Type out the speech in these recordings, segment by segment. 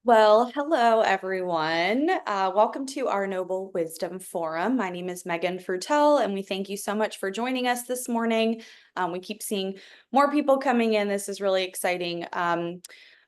Well, hello everyone. Welcome to our Noble Wisdom Forum. My name is Megan Frutel, and we thank you so much for joining us this morning. We keep seeing more people coming in. This is really exciting.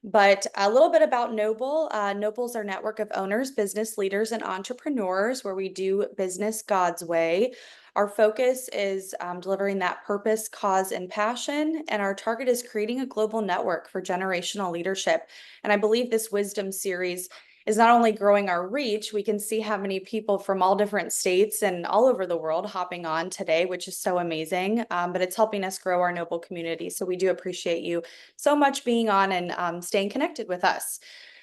But a little bit about Noble. Noble's our network of owners, business leaders, and entrepreneurs where we do business God's way. Our focus is delivering that purpose, cause, and passion, and our target is creating a global network for generational leadership. And I believe this wisdom series is not only growing our reach, we can see how many people from all different states and all over the world hopping on today, which is so amazing. But it's helping us grow our Noble community. So we do appreciate you so much being on and staying connected with us.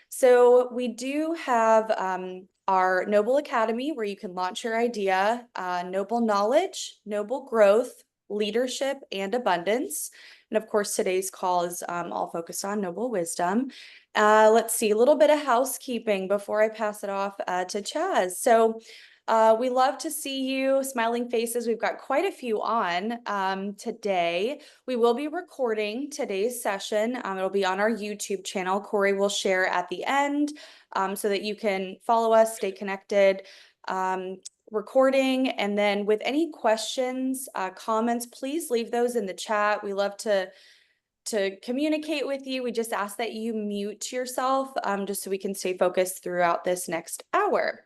So we do have our Noble Academy where you can launch your idea, Noble Knowledge, Noble Growth, Leadership, and Abundance. And of course, today's call is all focused on Noble Wisdom. Let's see, a little bit of housekeeping before I pass it off to Chaz. So we love to see you, smiling faces. We've got quite a few on today. We will be recording today's session. It'll be on our YouTube channel. Corey will share at the end so that you can follow us, stay connected. Recording, and then with any questions, comments, please leave those in the chat. We love to communicate with you. We just ask that you mute yourself just so we can stay focused throughout this next hour.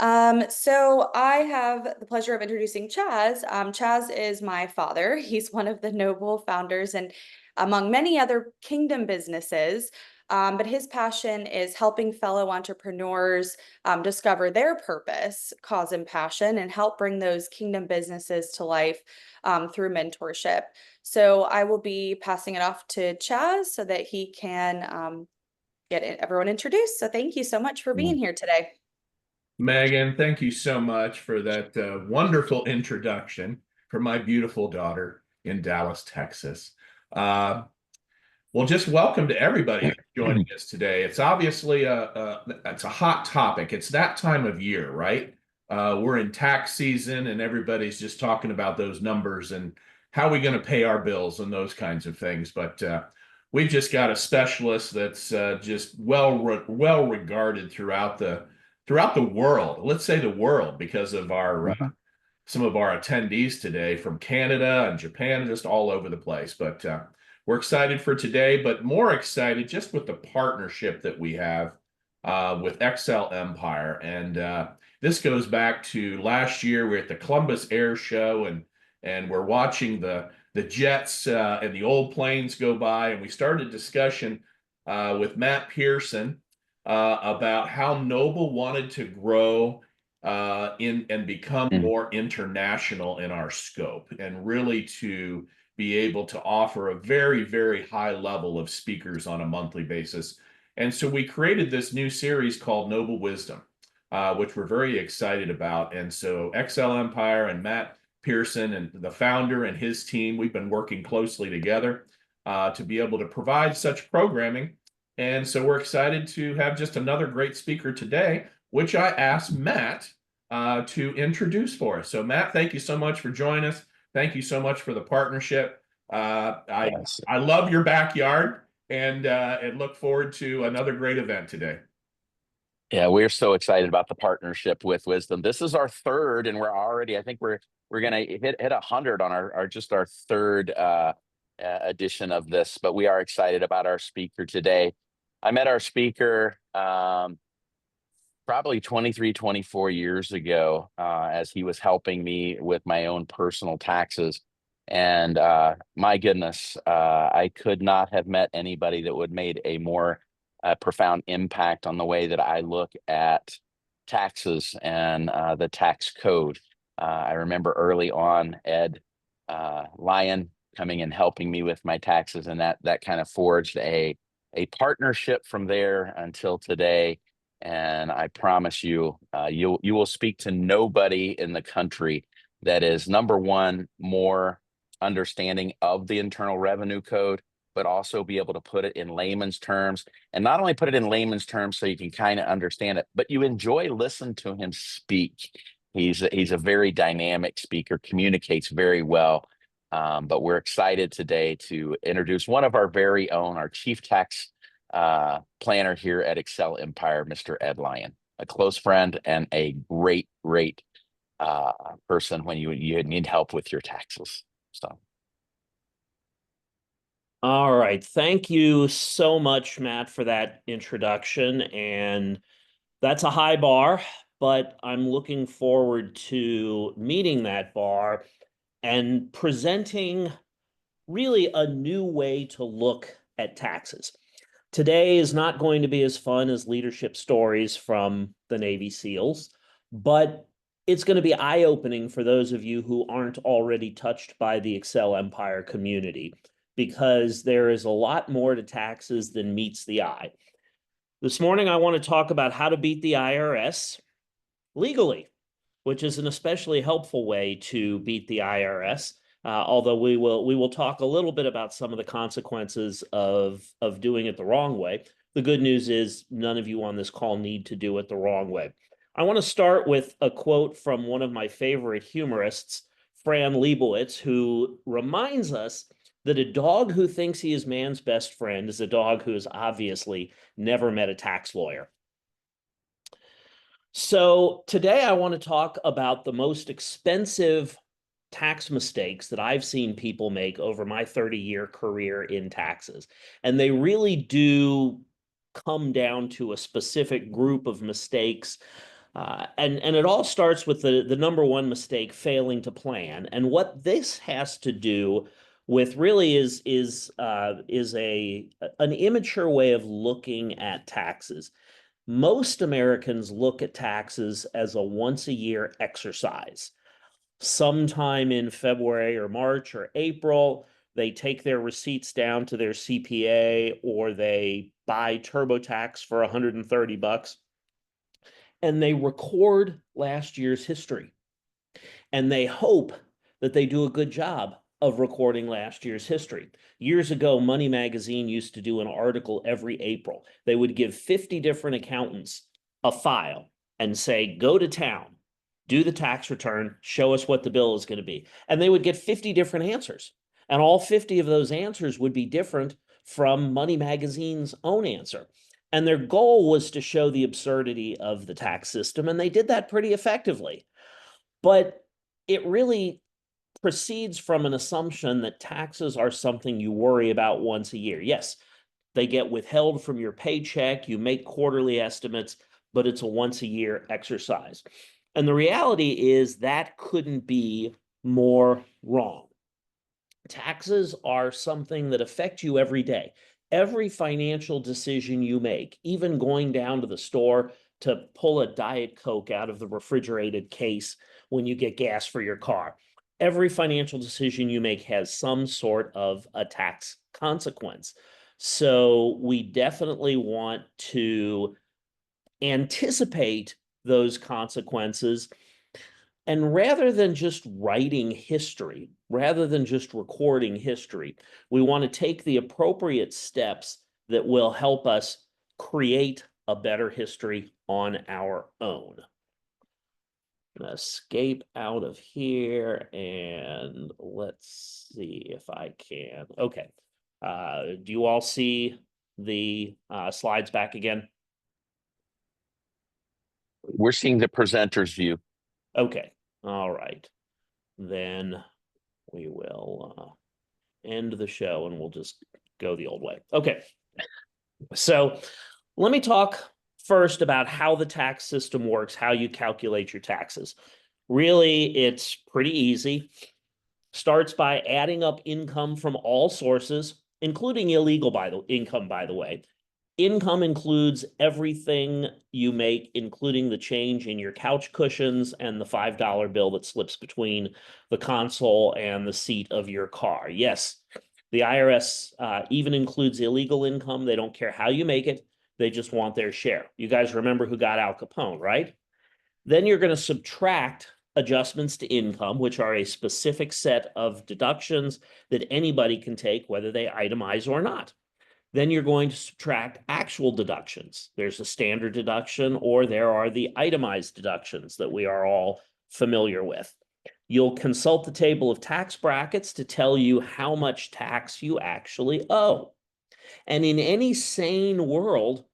So I have the pleasure of introducing Chaz. Chaz is my father. He's one of the Noble founders and among many other kingdom businesses. But his passion is helping fellow entrepreneurs discover their purpose, cause, and passion, and help bring those kingdom businesses to life through mentorship. So I will be passing it off to Chaz so that he can get everyone introduced. So thank you so much for being here today. Megan, thank you so much for that wonderful introduction for my beautiful daughter in Dallas, Texas. Well, just welcome to everybody joining us today. It's obviously it's a hot topic. It's that time of year, right? We're in tax season and everybody's just talking about those numbers and how are we going to pay our bills and those kinds of things. But we've just got a specialist that's just well regarded throughout the world. Let's say the world, because of our some of our attendees today from Canada and Japan, just all over the place. But we're excited for today, but more excited just with the partnership that we have with XL Empire. And this goes back to last year. We're at the Columbus Air Show, and we're watching the jets and the old planes go by. And we started a discussion with Matt Pearson about how Noble wanted to grow and become more international in our scope, and really to be able to offer a very, very high level of speakers on a monthly basis. And so we created this new series called Noble Wisdom, which we're very excited about. And so XL Empire and Matt Pearson and the founder and his team, we've been working closely together to be able to provide such programming. And so we're excited to have just another great speaker today, which I asked Matt to introduce for us. So Matt, thank you so much for joining us. Thank you so much for the partnership. I love your backyard and look forward to another great event today. Yeah, we're so excited about the partnership with Wisdom. This is our third, and we're already, I think we're gonna hit 100 on our third edition of this, but we are excited about our speaker today. I met our speaker probably 23, 24 years ago as he was helping me with my own personal taxes. And my goodness, I could not have met anybody that would made a more profound impact on the way that I look at taxes and the tax code. I remember early on Ed Lyon coming and helping me with my taxes, and that kind of forged a partnership from there until today. And I promise you, you will speak to nobody in the country that is, number one, more understanding of the Internal Revenue Code, but also be able to put it in layman's terms, and not only put it in layman's terms so you can kind of understand it, but you enjoy listening to him speak. He's a very dynamic speaker, communicates very well. But we're excited today to introduce one of our very own, our Chief Tax planner here at Excel Empire, Mr. Ed Lyon, a close friend and a great person when you need help with your taxes. So. All right. Thank you so much, Matt, for that introduction. And that's a high bar, but I'm looking forward to meeting that bar and presenting really a new way to look at taxes. Today is not going to be as fun as leadership stories from the Navy SEALs, but it's going to be eye-opening for those of you who aren't already touched by the Excel Empire community, because there is a lot more to taxes than meets the eye. This morning, I want to talk about how to beat the IRS legally, which is an especially helpful way to beat the IRS. Although we will talk a little bit about some of the consequences of doing it the wrong way. The good news is none of you on this call need to do it the wrong way. I want to start with a quote from one of my favorite humorists, Fran Lebowitz, who reminds us that a dog who thinks he is man's best friend is a dog who has obviously never met a tax lawyer. So today I want to talk about the most expensive tax mistakes that I've seen people make over my 30-year career in taxes. And they really do come down to a specific group of mistakes. And it all starts with the number one mistake, failing to plan. And what this has to do with really is an immature way of looking at taxes. Most Americans look at taxes as a once-a-year exercise. Sometime in February or March or April, they take their receipts down to their CPA, or they buy TurboTax for $130, and they record last year's history. And they hope that they do a good job of recording last year's history. Years ago, Money Magazine used to do an article every April. They would give 50 different accountants a file and say, go to town, do the tax return, show us what the bill is going to be. And they would get 50 different answers. And all 50 of those answers would be different from Money Magazine's own answer. And their goal was to show the absurdity of the tax system. And they did that pretty effectively. But it really proceeds from an assumption that taxes are something you worry about once a year. Yes, they get withheld from your paycheck, you make quarterly estimates, but it's a once-a-year exercise. And the reality is that couldn't be more wrong. Taxes are something that affect you every day. Every financial decision you make, even going down to the store to pull a Diet Coke out of the refrigerated case when you get gas for your car, every financial decision you make has some sort of a tax consequence. So we definitely want to anticipate those consequences. And rather than just writing history, rather than just recording history, we want to take the appropriate steps that will help us create a better history on our own. I'm going to escape out of here and let's see if I can. Okay. Do you all see the slides back again? We're seeing the presenter's view. Okay. All right. Then we will end the show and we'll just go the old way. Okay. So let me talk first about how the tax system works, how you calculate your taxes. Really, it's pretty easy. Starts by adding up income from all sources, including illegal income, by the way. Income includes everything you make, including the change in your couch cushions and the $5 bill that slips between the console and the seat of your car. Yes, the IRS even includes illegal income. They don't care how you make it. They just want their share. You guys remember who got Al Capone, right? Then you're going to subtract adjustments to income, which are a specific set of deductions that anybody can take, whether they itemize or not. Then you're going to subtract actual deductions. There's a standard deduction, or there are the itemized deductions that we are all familiar with. You'll consult the table of tax brackets to tell you how much tax you actually owe. And in any sane world,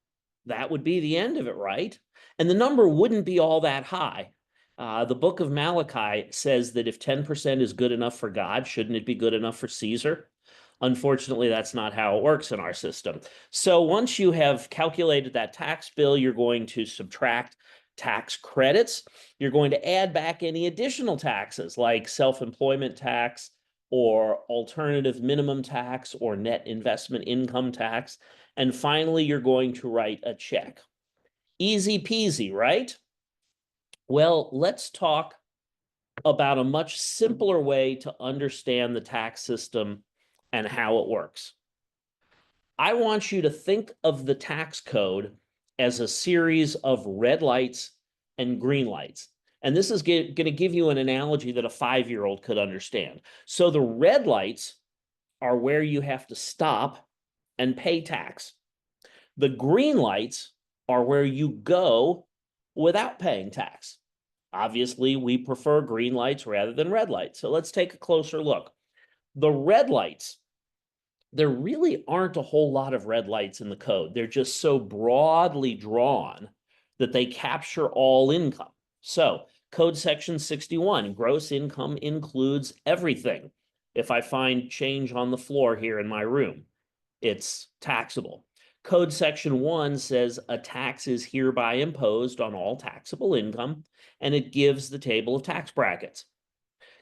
that would be the end of it, right? And the number wouldn't be all that high. The book of Malachi says that if 10% is good enough for God, shouldn't it be good enough for Caesar? Unfortunately, that's not how it works in our system. So once you have calculated that tax bill, you're going to subtract tax credits. You're going to add back any additional taxes like self-employment tax or alternative minimum tax or net investment income tax. And finally, you're going to write a check. Easy peasy, right? Well, let's talk about a much simpler way to understand the tax system and how it works. I want you to think of the tax code as a series of red lights and green lights. And this is going to give you an analogy that a 5-year-old could understand. So the red lights are where you have to stop and pay tax. The green lights are where you go without paying tax. Obviously, we prefer green lights rather than red lights. So let's take a closer look. The red lights, there really aren't a whole lot of red lights in the code. They're just so broadly drawn that they capture all income. So code section 61, gross income includes everything. If I find change on the floor here in my room, it's taxable. Code section 1 says a tax is hereby imposed on all taxable income, and it gives the table of tax brackets.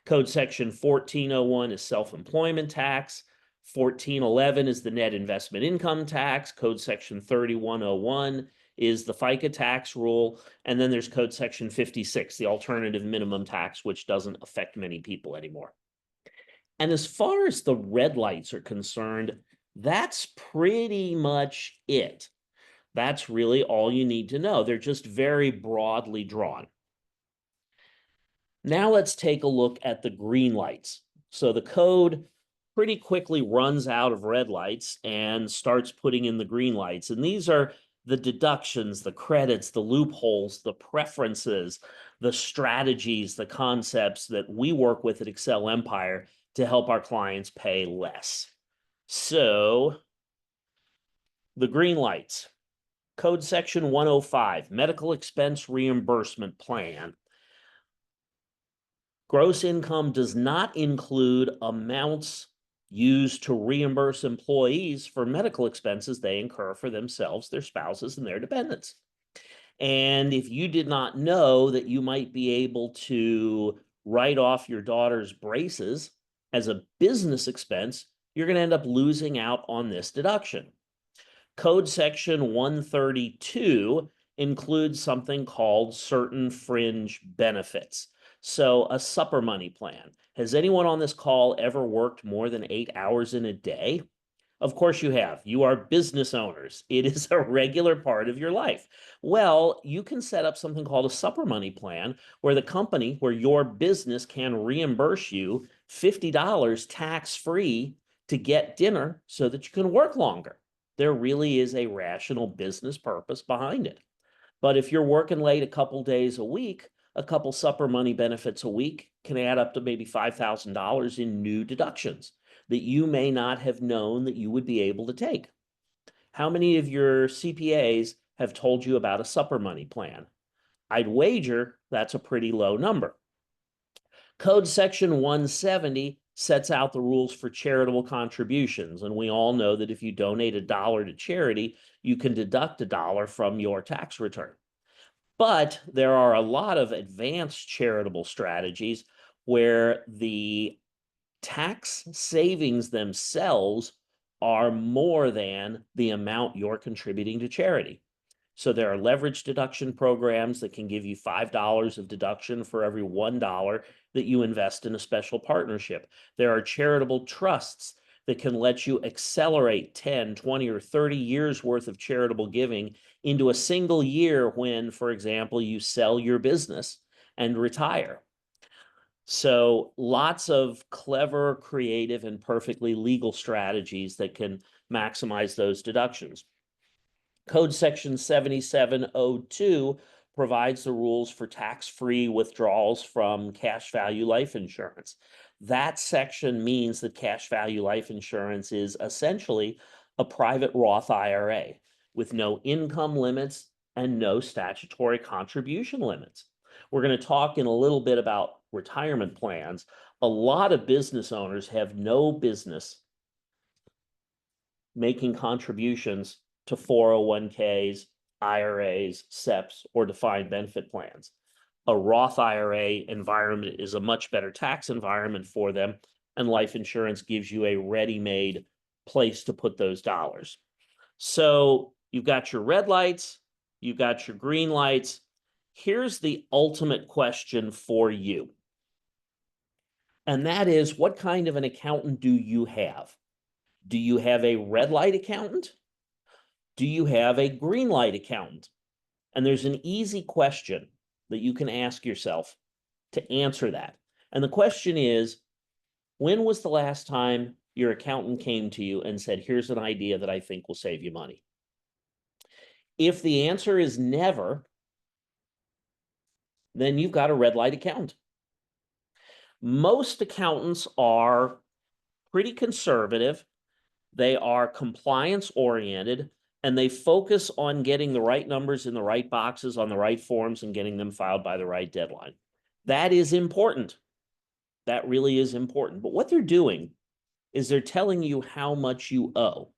Code section 1401 is self-employment tax. 1411 is the net investment income tax. Code section 3101 is the FICA tax rule. And then there's code section 56, the alternative minimum tax, which doesn't affect many people anymore. And as far as the red lights are concerned, that's pretty much it. That's really all you need to know. They're just very broadly drawn. Now let's take a look at the green lights. So the code pretty quickly runs out of red lights and starts putting in the green lights. And these are the deductions, the credits, the loopholes, the preferences, the strategies, the concepts that we work with at Excel Empire to help our clients pay less. So the green lights, code section 105, medical expense reimbursement plan. Gross income does not include amounts used to reimburse employees for medical expenses they incur for themselves, their spouses, and their dependents. And if you did not know that you might be able to write off your daughter's braces as a business expense, you're going to end up losing out on this deduction. Code section 132 includes something called certain fringe benefits. So a supper money plan. Has anyone on this call ever worked more than 8 hours in a day? Of course you have. You are business owners. It is a regular part of your life. Well, you can set up something called a supper money plan where the company, where your business can reimburse you $50 tax-free to get dinner so that you can work longer. There really is a rational business purpose behind it. But if you're working late a couple days a week, a couple supper money benefits a week can add up to maybe $5,000 in new deductions that you may not have known that you would be able to take. How many of your CPAs have told you about a supper money plan? I'd wager that's a pretty low number. Code section 170 sets out the rules for charitable contributions. And we all know that if you donate $1 to charity, you can deduct $1 from your tax return. But there are a lot of advanced charitable strategies where the tax savings themselves are more than the amount you're contributing to charity. So there are leverage deduction programs that can give you $5 of deduction for every $1 that you invest in a special partnership. There are charitable trusts that can let you accelerate 10, 20, or 30 years worth of charitable giving into a single year when, for example, you sell your business and retire. So lots of clever, creative, and perfectly legal strategies that can maximize those deductions. Code section 7702 provides the rules for tax-free withdrawals from cash value life insurance. That section means that cash value life insurance is essentially a private Roth IRA with no income limits and no statutory contribution limits. We're going to talk in a little bit about retirement plans. A lot of business owners have no business making contributions to 401ks, IRAs, SEPs, or defined benefit plans. A Roth IRA environment is a much better tax environment for them, and life insurance gives you a ready-made place to put those dollars. So you've got your red lights, you've got your green lights. Here's the ultimate question for you. And that is, what kind of an accountant do you have? Do you have a red light accountant? Do you have a green light accountant? And there's an easy question that you can ask yourself to answer that. And the question is, when was the last time your accountant came to you and said, here's an idea that I think will save you money? If the answer is never, then you've got a red light accountant. Most accountants are pretty conservative. They are compliance oriented, and they focus on getting the right numbers in the right boxes on the right forms and getting them filed by the right deadline. That is important. That really is important. But what they're doing is they're telling you how much you owe.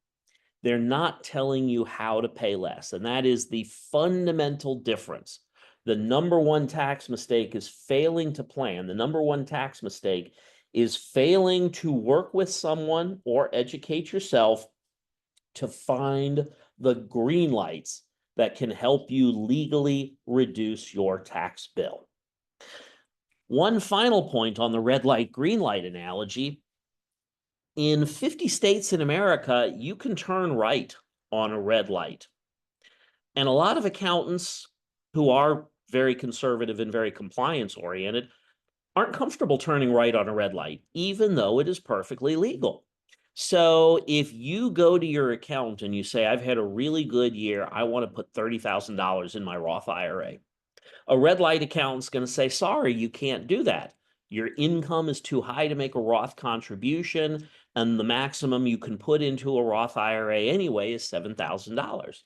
They're not telling you how to pay less. And that is the fundamental difference. The number one tax mistake is failing to plan. The number one tax mistake is failing to work with someone or educate yourself to find the green lights that can help you legally reduce your tax bill. One final point on the red light, green light analogy. In 50 states in America, you can turn right on a red light. And a lot of accountants who are very conservative and very compliance oriented aren't comfortable turning right on a red light, even though it is perfectly legal. So if you go to your accountant and you say, I've had a really good year, I want to put $30,000 in my Roth IRA. A red light accountant's going to say, sorry, you can't do that. Your income is too high to make a Roth contribution, and the maximum you can put into a Roth IRA anyway is $7,000.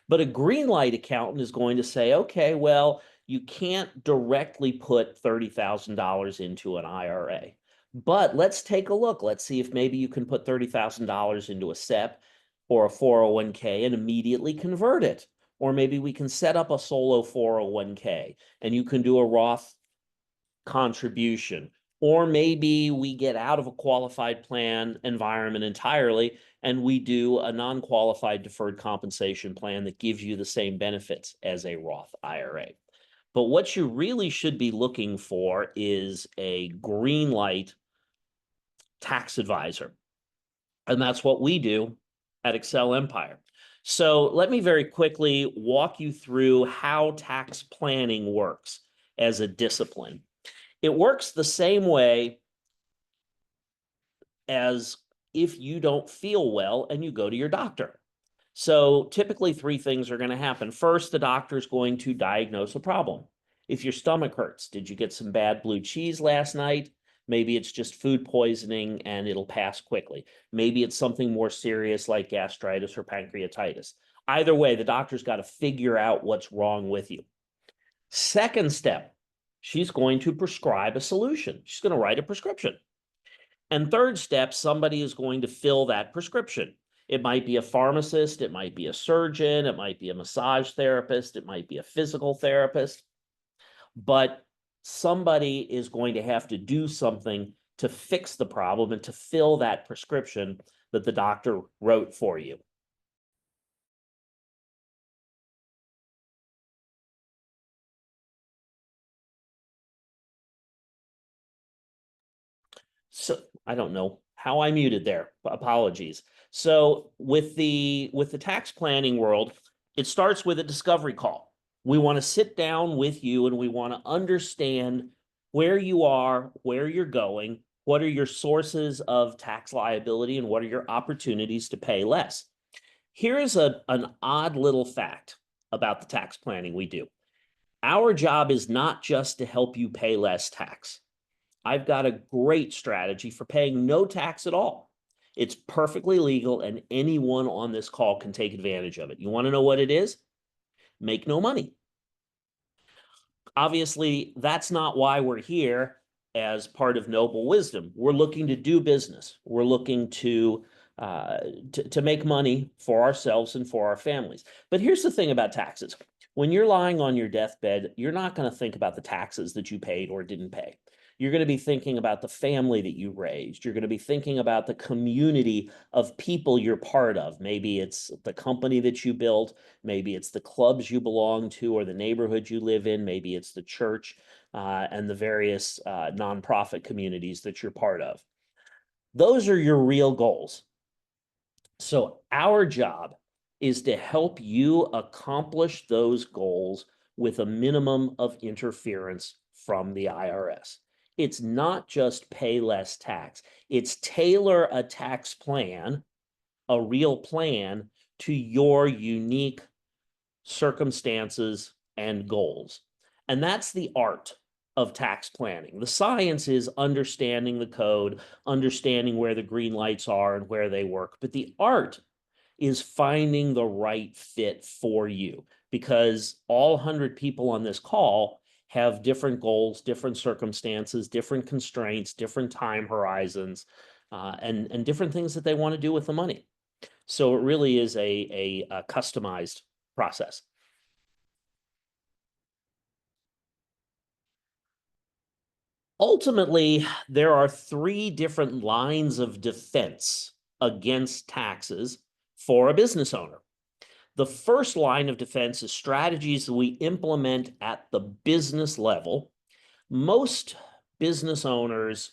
But a green light accountant is going to say, okay, well, you can't directly put $30,000 into an IRA. But let's take a look. Let's see if maybe you can put $30,000 into a SEP or a 401k and immediately convert it. Or maybe we can set up a solo 401k and you can do a Roth contribution. Or maybe we get out of a qualified plan environment entirely and we do a non-qualified deferred compensation plan that gives you the same benefits as a Roth IRA. But what you really should be looking for is a green light tax advisor. And that's what we do at Excel Empire. So let me very quickly walk you through how tax planning works as a discipline. It works the same way as if you don't feel well and you go to your doctor. So typically three things are going to happen. First, the doctor is going to diagnose a problem. If your stomach hurts, did you get some bad blue cheese last night? Maybe it's just food poisoning and it'll pass quickly. Maybe it's something more serious like gastritis or pancreatitis. Either way, the doctor's got to figure out what's wrong with you. Second step, she's going to prescribe a solution. She's going to write a prescription. And third step, somebody is going to fill that prescription. It might be a pharmacist, it might be a surgeon, it might be a massage therapist, it might be a physical therapist. But somebody is going to have to do something to fix the problem and to fill that prescription that the doctor wrote for you. So I don't know how I muted there. Apologies. So with the tax planning world, it starts with a discovery call. We want to sit down with you and we want to understand where you are, where you're going, what are your sources of tax liability, and what are your opportunities to pay less. Here's an odd little fact about the tax planning we do. Our job is not just to help you pay less tax. I've got a great strategy for paying no tax at all. It's perfectly legal, and anyone on this call can take advantage of it. You want to know what it is? Make no money. Obviously, that's not why we're here as part of Noble Wisdom. We're looking to do business. We're looking to make money for ourselves and for our families. But here's the thing about taxes. When you're lying on your deathbed, you're not going to think about the taxes that you paid or didn't pay. You're going to be thinking about the family that you raised. You're going to be thinking about the community of people you're part of. Maybe it's the company that you built. Maybe it's the clubs you belong to or the neighborhood you live in. Maybe it's the church and the various nonprofit communities that you're part of. Those are your real goals. So our job is to help you accomplish those goals with a minimum of interference from the IRS. It's not just pay less tax. It's tailor a tax plan, a real plan, to your unique circumstances and goals. And that's the art of tax planning. The science is understanding the code, understanding where the green lights are and where they work. But the art is finding the right fit for you, because all 100 people on this call have different goals, different circumstances, different constraints, different time horizons, and different things that they want to do with the money. So it really is a customized process. Ultimately, there are 3 different lines of defense against taxes for a business owner. The first line of defense is strategies that we implement at the business level. Most business owners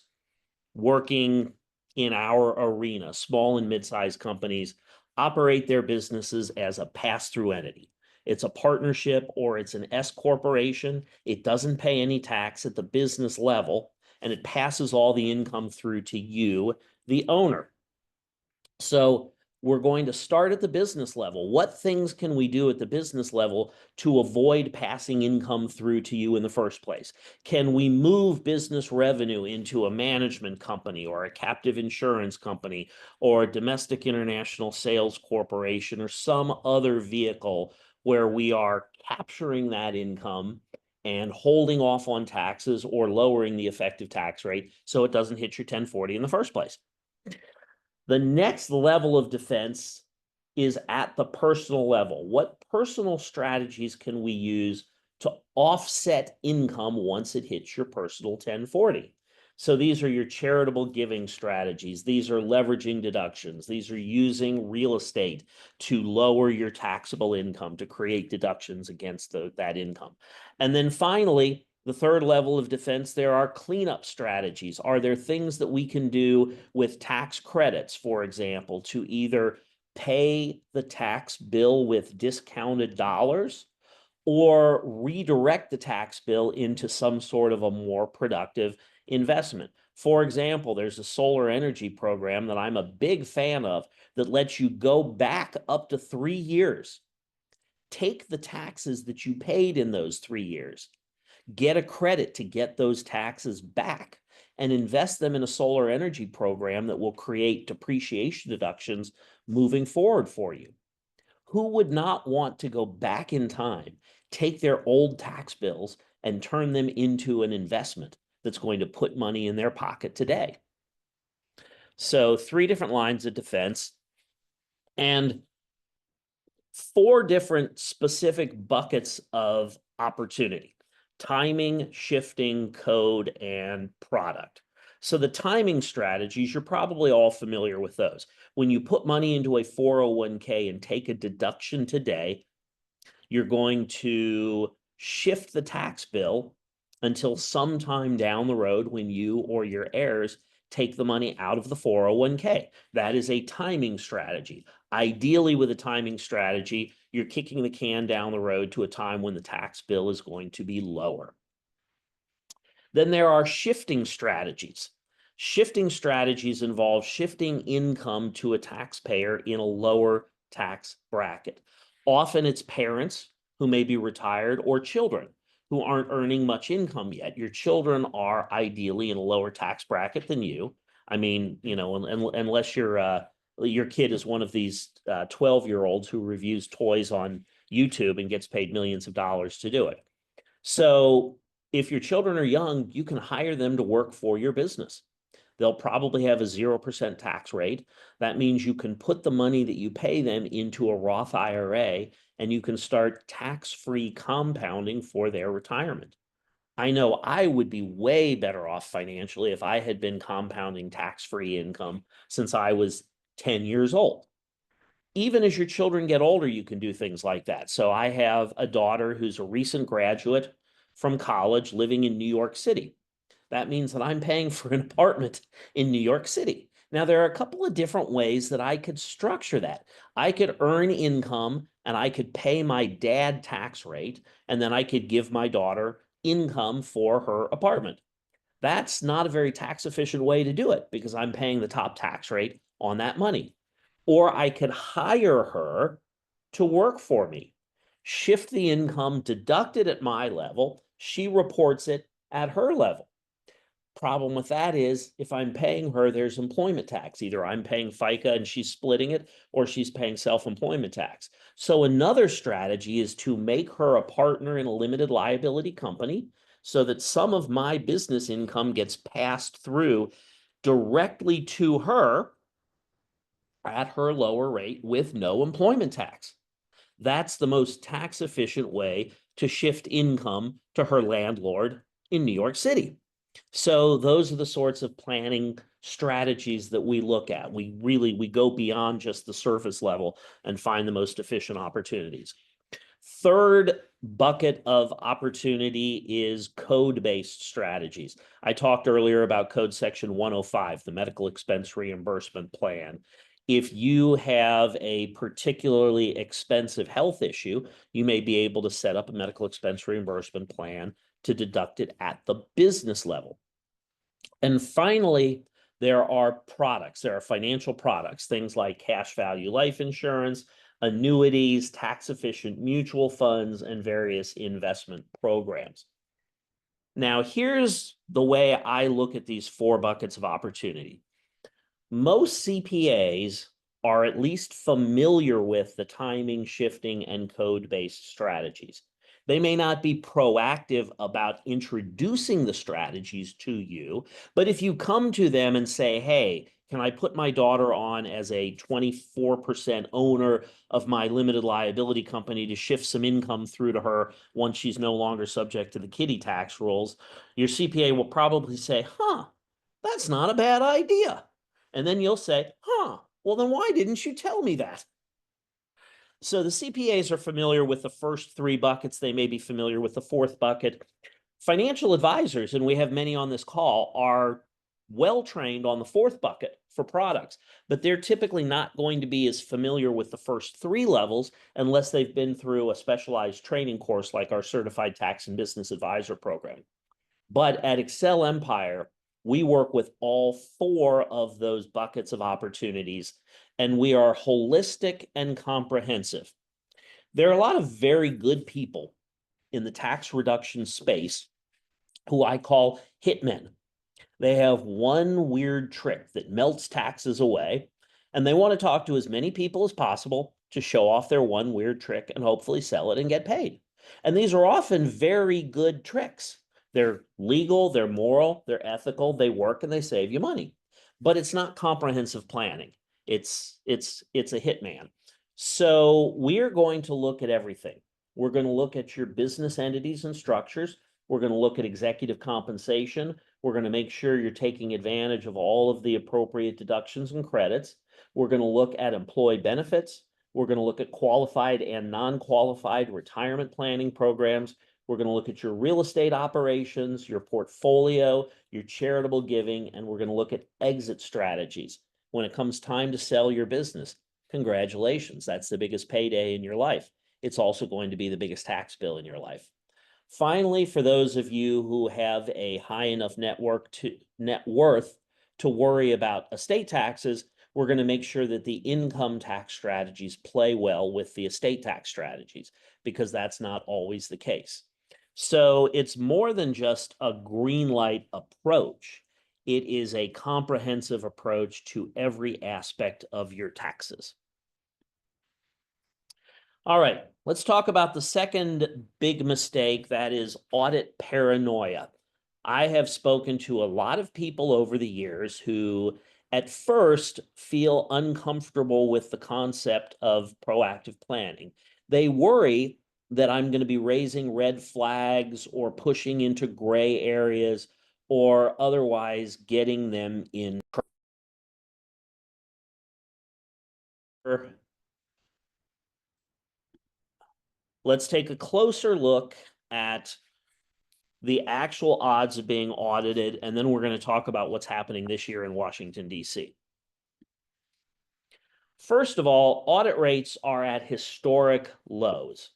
working in our arena, small and mid-sized companies, operate their businesses as a pass-through entity. It's a partnership or it's an S corporation. It doesn't pay any tax at the business level, and it passes all the income through to you, the owner. So we're going to start at the business level. What things can we do at the business level to avoid passing income through to you in the first place? Can we move business revenue into a management company or a captive insurance company or a domestic international sales corporation or some other vehicle where we are capturing that income and holding off on taxes or lowering the effective tax rate so it doesn't hit your 1040 in the first place? The next level of defense is at the personal level. What personal strategies can we use to offset income once it hits your personal 1040? So these are your charitable giving strategies. These are leveraging deductions. These are using real estate to lower your taxable income, to create deductions against that income. And then finally, the third level of defense, there are cleanup strategies. Are there things that we can do with tax credits, for example, to either pay the tax bill with discounted dollars or redirect the tax bill into some sort of a more productive investment? For example, there's a solar energy program that I'm a big fan of that lets you go back up to 3 years. Take the taxes that you paid in those 3 years, get a credit to get those taxes back, and invest them in a solar energy program that will create depreciation deductions moving forward for you. Who would not want to go back in time, take their old tax bills and turn them into an investment that's going to put money in their pocket today? So 3 different lines of defense and 4 different specific buckets of opportunity: timing, shifting, code, and product. So the timing strategies, you're probably all familiar with those. When you put money into a 401k and take a deduction today, you're going to shift the tax bill until sometime down the road when you or your heirs take the money out of the 401k. That is a timing strategy. Ideally, with a timing strategy, you're kicking the can down the road to a time when the tax bill is going to be lower. Then there are shifting strategies. Shifting strategies involve shifting income to a taxpayer in a lower tax bracket. Often it's parents who may be retired or children who aren't earning much income yet. Your children are ideally in a lower tax bracket than you. I mean, unless your kid is one of these 12-year-olds who reviews toys on YouTube and gets paid millions of dollars to do it. So if your children are young, you can hire them to work for your business. They'll probably have a 0% tax rate. That means you can put the money that you pay them into a Roth IRA, and you can start tax-free compounding for their retirement. I know I would be way better off financially if I had been compounding tax-free income since I was 10 years old. Even as your children get older, you can do things like that. So I have a daughter who's a recent graduate from college living in New York City. That means that I'm paying for an apartment in New York City. Now, there are a couple of different ways that I could structure that. I could earn income and I could pay my dad tax rate, and then I could give my daughter income for her apartment. That's not a very tax efficient way to do it because I'm paying the top tax rate on that money. Or I could hire her to work for me, shift the income, deduct it at my level. She reports it at her level. Problem with that is if I'm paying her, there's employment tax. Either I'm paying FICA and she's splitting it, or she's paying self-employment tax. So another strategy is to make her a partner in a limited liability company so that some of my business income gets passed through directly to her at her lower rate with no employment tax. That's the most tax efficient way to shift income to her landlord in New York City. So those are the sorts of planning strategies that we look at. We go beyond just the surface level and find the most efficient opportunities. Third bucket of opportunity is code-based strategies. I talked earlier about Code Section 105, the medical expense reimbursement plan. If you have a particularly expensive health issue, you may be able to set up a medical expense reimbursement plan to deduct it at the business level. And finally, there are products. There are financial products, things like cash value life insurance, annuities, tax-efficient mutual funds, and various investment programs. Now, here's the way I look at these 4 buckets of opportunity. Most CPAs are at least familiar with the timing, shifting, and code-based strategies. They may not be proactive about introducing the strategies to you, but if you come to them and say, hey, can I put my daughter on as a 24% owner of my limited liability company to shift some income through to her once she's no longer subject to the kiddie tax rules, your CPA will probably say, that's not a bad idea. And then you'll say, well, then why didn't you tell me that? So the CPAs are familiar with the first 3 buckets. They may be familiar with the 4th bucket. Financial advisors, and we have many on this call, are well trained on the 4th bucket for products, but they're typically not going to be as familiar with the first 3 levels unless they've been through a specialized training course like our Certified Tax and Business Advisor program. But at Excel Empire, we work with all 4 of those buckets of opportunities, and we are holistic and comprehensive. There are a lot of very good people in the tax reduction space who I call hitmen. They have one weird trick that melts taxes away, and they want to talk to as many people as possible to show off their one weird trick and hopefully sell it and get paid. And these are often very good tricks. They're legal, they're moral, they're ethical, they work, and they save you money. But it's not comprehensive planning. It's a hitman. So we're going to look at everything. We're going to look at your business entities and structures. We're going to look at executive compensation. We're going to make sure you're taking advantage of all of the appropriate deductions and credits. We're going to look at employee benefits. We're going to look at qualified and non-qualified retirement planning programs. We're going to look at your real estate operations, your portfolio, your charitable giving, and we're going to look at exit strategies. When it comes time to sell your business, congratulations, that's the biggest payday in your life. It's also going to be the biggest tax bill in your life. Finally, for those of you who have a high enough net worth to worry about estate taxes, we're going to make sure that the income tax strategies play well with the estate tax strategies, because that's not always the case. So it's more than just a green light approach. It is a comprehensive approach to every aspect of your taxes. All right, let's talk about the second big mistake, that is audit paranoia. I have spoken to a lot of people over the years who at first feel uncomfortable with the concept of proactive planning. They worry that I'm going to be raising red flags or pushing into gray areas or otherwise getting them in trouble. Let's take a closer look at the actual odds of being audited, and then we're going to talk about what's happening this year in Washington, D.C. First of all, audit rates are at historic lows.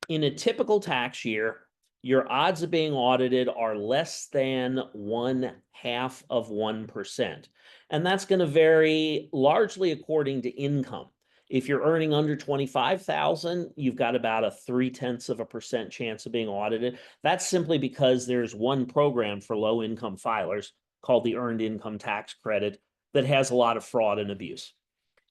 In a typical tax year, your odds of being audited are less than 0.5%. And that's going to vary largely according to income. If you're earning under $25,000, you've got about a 0.3% chance of being audited. That's simply because there's one program for low-income filers called the Earned Income Tax Credit that has a lot of fraud and abuse.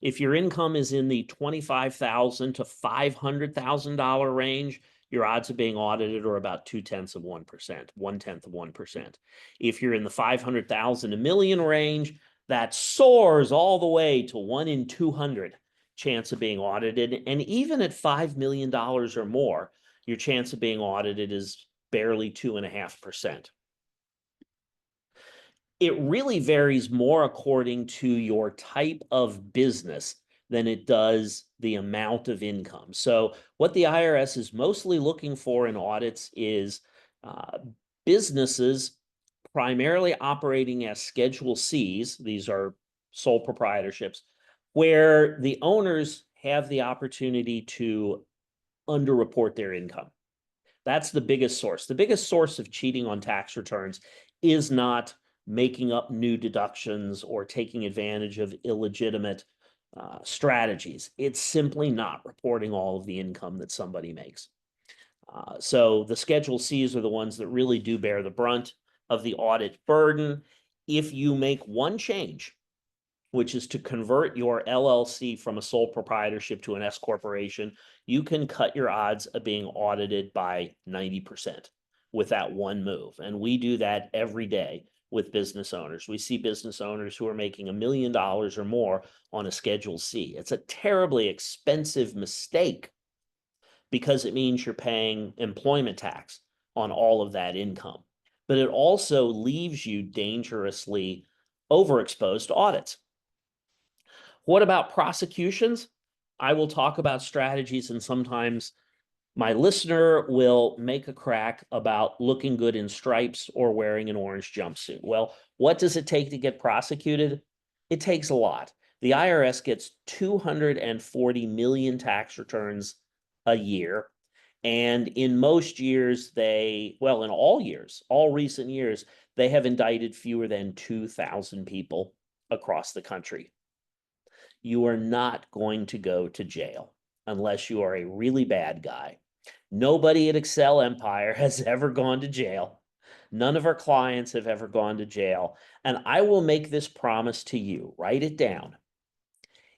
If your income is in the $25,000 to $500,000 range, your odds of being audited are about 0.2%, 0.1%. If you're in the 500,000 to million range, that soars all the way to 1 in 200 chance of being audited. And even at $5 million or more, your chance of being audited is barely 2.5%. It really varies more according to your type of business than it does the amount of income. So what the IRS is mostly looking for in audits is businesses primarily operating as Schedule Cs. These are sole proprietorships, where the owners have the opportunity to underreport their income. That's the biggest source. The biggest source of cheating on tax returns is not making up new deductions or taking advantage of illegitimate strategies. It's simply not reporting all of the income that somebody makes. So the Schedule Cs are the ones that really do bear the brunt of the audit burden. If you make one change, which is to convert your LLC from a sole proprietorship to an S corporation, you can cut your odds of being audited by 90% with that one move. And we do that every day with business owners. We see business owners who are making $1 million or more on a Schedule C. It's a terribly expensive mistake because it means you're paying employment tax on all of that income. But it also leaves you dangerously overexposed to audits. What about prosecutions? I will talk about strategies, and sometimes my listener will make a crack about looking good in stripes or wearing an orange jumpsuit. Well, what does it take to get prosecuted? It takes a lot. The IRS gets 240 million tax returns a year. And in most years, in all years, all recent years, they have indicted fewer than 2,000 people across the country. You are not going to go to jail unless you are a really bad guy. Nobody at Excel Empire has ever gone to jail. None of our clients have ever gone to jail. And I will make this promise to you. Write it down.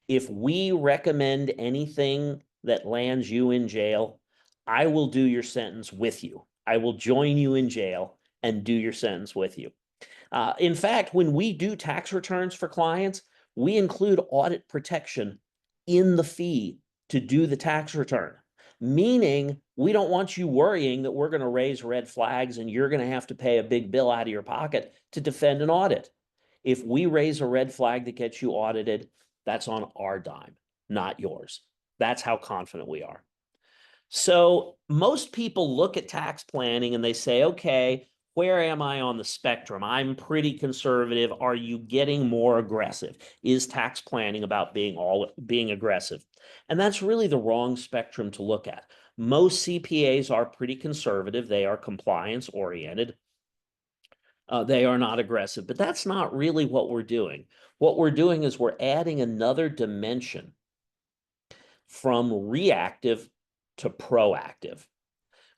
If we recommend anything that lands you in jail, I will do your sentence with you. I will join you in jail and do your sentence with you. In fact, when we do tax returns for clients, we include audit protection in the fee to do the tax return, meaning we don't want you worrying that we're going to raise red flags and you're going to have to pay a big bill out of your pocket to defend an audit. If we raise a red flag that gets you audited, that's on our dime, not yours. That's how confident we are. So most people look at tax planning and they say, okay, where am I on the spectrum? I'm pretty conservative. Are you getting more aggressive? Is tax planning about being aggressive? And that's really the wrong spectrum to look at. Most CPAs are pretty conservative. They are compliance oriented. They are not aggressive, but that's not really what we're doing. What we're doing is we're adding another dimension from reactive to proactive.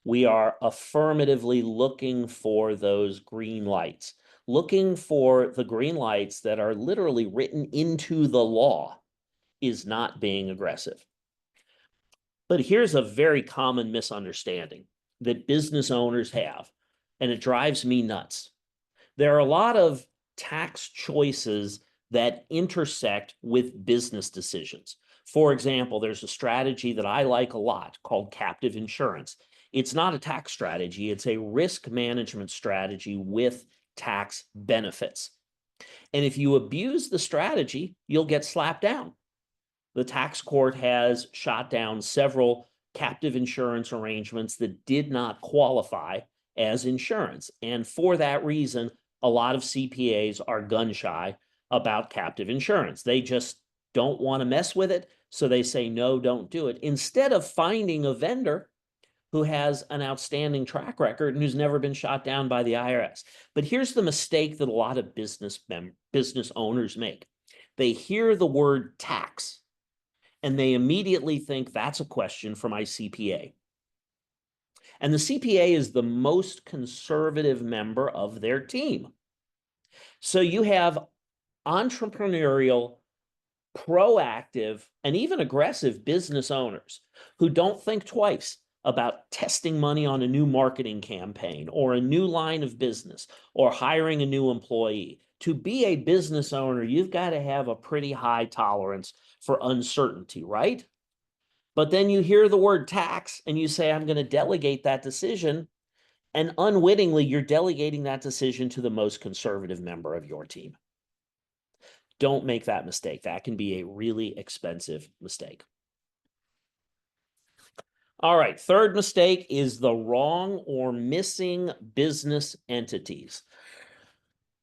We are affirmatively looking for those green lights. Looking for the green lights that are literally written into the law is not being aggressive. But here's a very common misunderstanding that business owners have, and it drives me nuts. There are a lot of tax choices that intersect with business decisions. For example, there's a strategy that I like a lot called captive insurance. It's not a tax strategy, it's a risk management strategy with tax benefits. And if you abuse the strategy, you'll get slapped down. The tax court has shot down several captive insurance arrangements that did not qualify as insurance. And for that reason, a lot of CPAs are gun shy about captive insurance. They just don't want to mess with it. So they say, no, don't do it. Instead of finding a vendor who has an outstanding track record and who's never been shot down by the IRS. But here's the mistake that a lot of business owners make. They hear the word tax and they immediately think that's a question for my CPA. And the CPA is the most conservative member of their team. So you have entrepreneurial, proactive, and even aggressive business owners who don't think twice about testing money on a new marketing campaign or a new line of business or hiring a new employee. To be a business owner, you've got to have a pretty high tolerance for uncertainty, right? But then you hear the word tax and you say, I'm going to delegate that decision. And unwittingly, you're delegating that decision to the most conservative member of your team. Don't make that mistake. That can be a really expensive mistake. All right, third mistake is the wrong or missing business entities.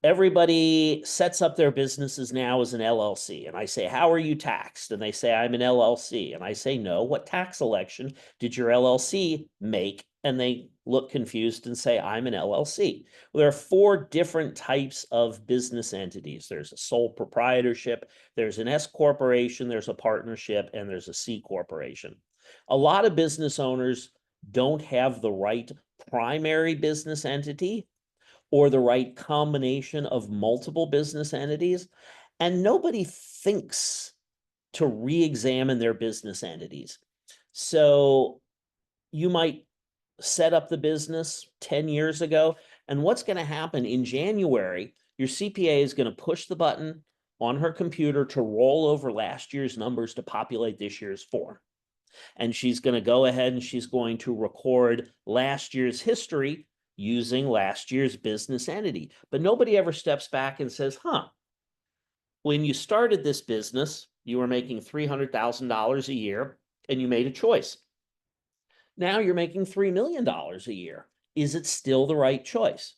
Everybody sets up their businesses now as an LLC. And I say, how are you taxed? And they say, I'm an LLC. And I say, no, what tax election did your LLC make? And they look confused and say, I'm an LLC. Well, there are 4 different types of business entities. There's a sole proprietorship, there's an S corporation, there's a partnership, and there's a C corporation. A lot of business owners don't have the right primary business entity or the right combination of multiple business entities, and nobody thinks to re-examine their business entities. So you might set up the business 10 years ago, and what's going to happen in January, your CPA is going to push the button on her computer to roll over last year's numbers to populate this year's form. And she's going to go ahead and she's going to record last year's history using last year's business entity. But nobody ever steps back and says, when you started this business, you were making $300,000 a year and you made a choice. Now you're making $3 million a year. Is it still the right choice?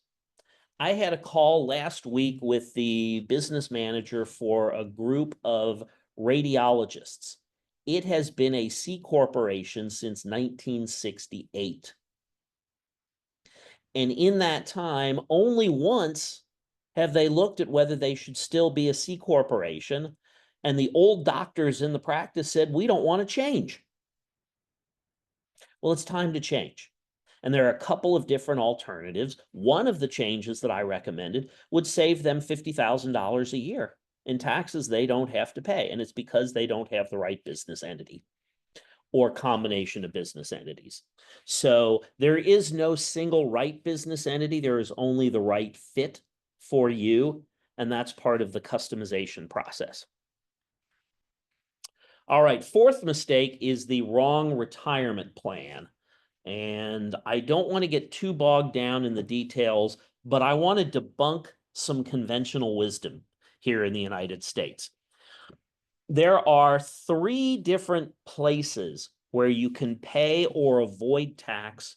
I had a call last week with the business manager for a group of radiologists. It has been a C corporation since 1968. And in that time, only once have they looked at whether they should still be a C corporation. And the old doctors in the practice said, we don't want to change. Well, it's time to change. And there are a couple of different alternatives. One of the changes that I recommended would save them $50,000 a year in taxes they don't have to pay. And it's because they don't have the right business entity or combination of business entities. So there is no single right business entity. There is only the right fit for you. And that's part of the customization process. All right, 4th mistake is the wrong retirement plan. And I don't want to get too bogged down in the details, but I want to debunk some conventional wisdom here in the United States. There are 3 different places where you can pay or avoid tax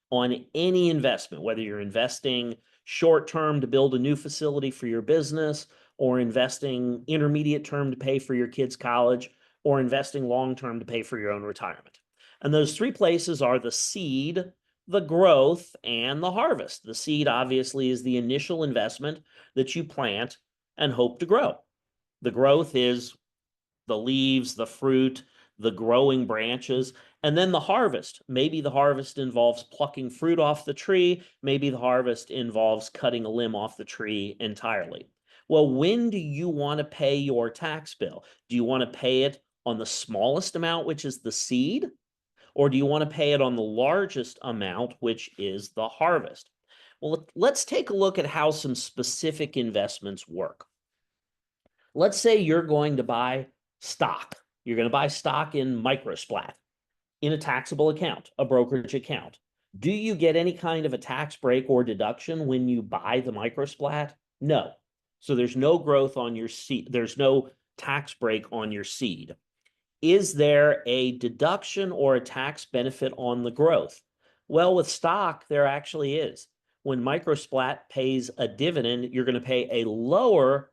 on any investment, whether you're investing short-term to build a new facility for your business, or investing intermediate term to pay for your kids' college, or investing long-term to pay for your own retirement. And those 3 places are the seed, the growth, and the harvest. The seed obviously is the initial investment that you plant and hope to grow. The growth is the leaves, the fruit, the growing branches, and then the harvest. Maybe the harvest involves plucking fruit off the tree. Maybe the harvest involves cutting a limb off the tree entirely. Well, when do you want to pay your tax bill? Do you want to pay it on the smallest amount, which is the seed? Or do you want to pay it on the largest amount, which is the harvest? Well, let's take a look at how some specific investments work. Let's say you're going to buy stock. You're going to buy stock in MicroSplat in a taxable account, a brokerage account. Do you get any kind of a tax break or deduction when you buy the MicroSplat? No. So there's no growth on your seed. There's no tax break on your seed. Is there a deduction or a tax benefit on the growth? Well, with stock, there actually is. When MicroSplat pays a dividend, you're going to pay a lower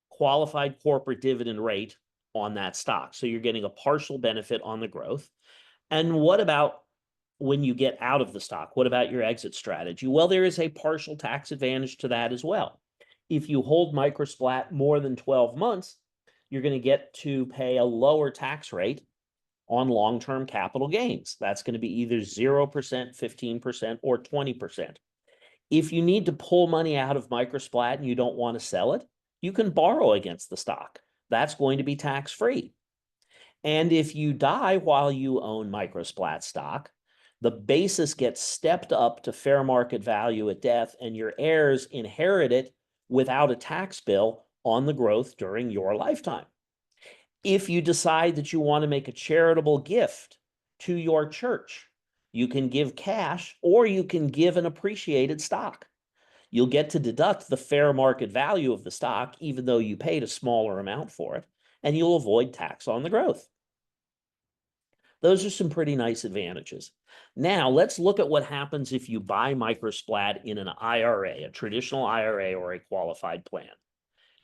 qualified corporate dividend rate on that stock. So you're getting a partial benefit on the growth. And what about when you get out of the stock? What about your exit strategy? Well, there is a partial tax advantage to that as well. If you hold MicroSplat more than 12 months, you're going to get to pay a lower tax rate on long-term capital gains. That's going to be either 0%, 15%, or 20%. If you need to pull money out of MicroSplat and you don't want to sell it, you can borrow against the stock. That's going to be tax-free. And if you die while you own MicroSplat stock, the basis gets stepped up to fair market value at death, and your heirs inherit it without a tax bill on the growth during your lifetime. If you decide that you want to make a charitable gift to your church, you can give cash or you can give an appreciated stock. You'll get to deduct the fair market value of the stock, even though you paid a smaller amount for it, and you'll avoid tax on the growth. Those are some pretty nice advantages. Now, let's look at what happens if you buy MicroSplat in an IRA, a traditional IRA or a qualified plan.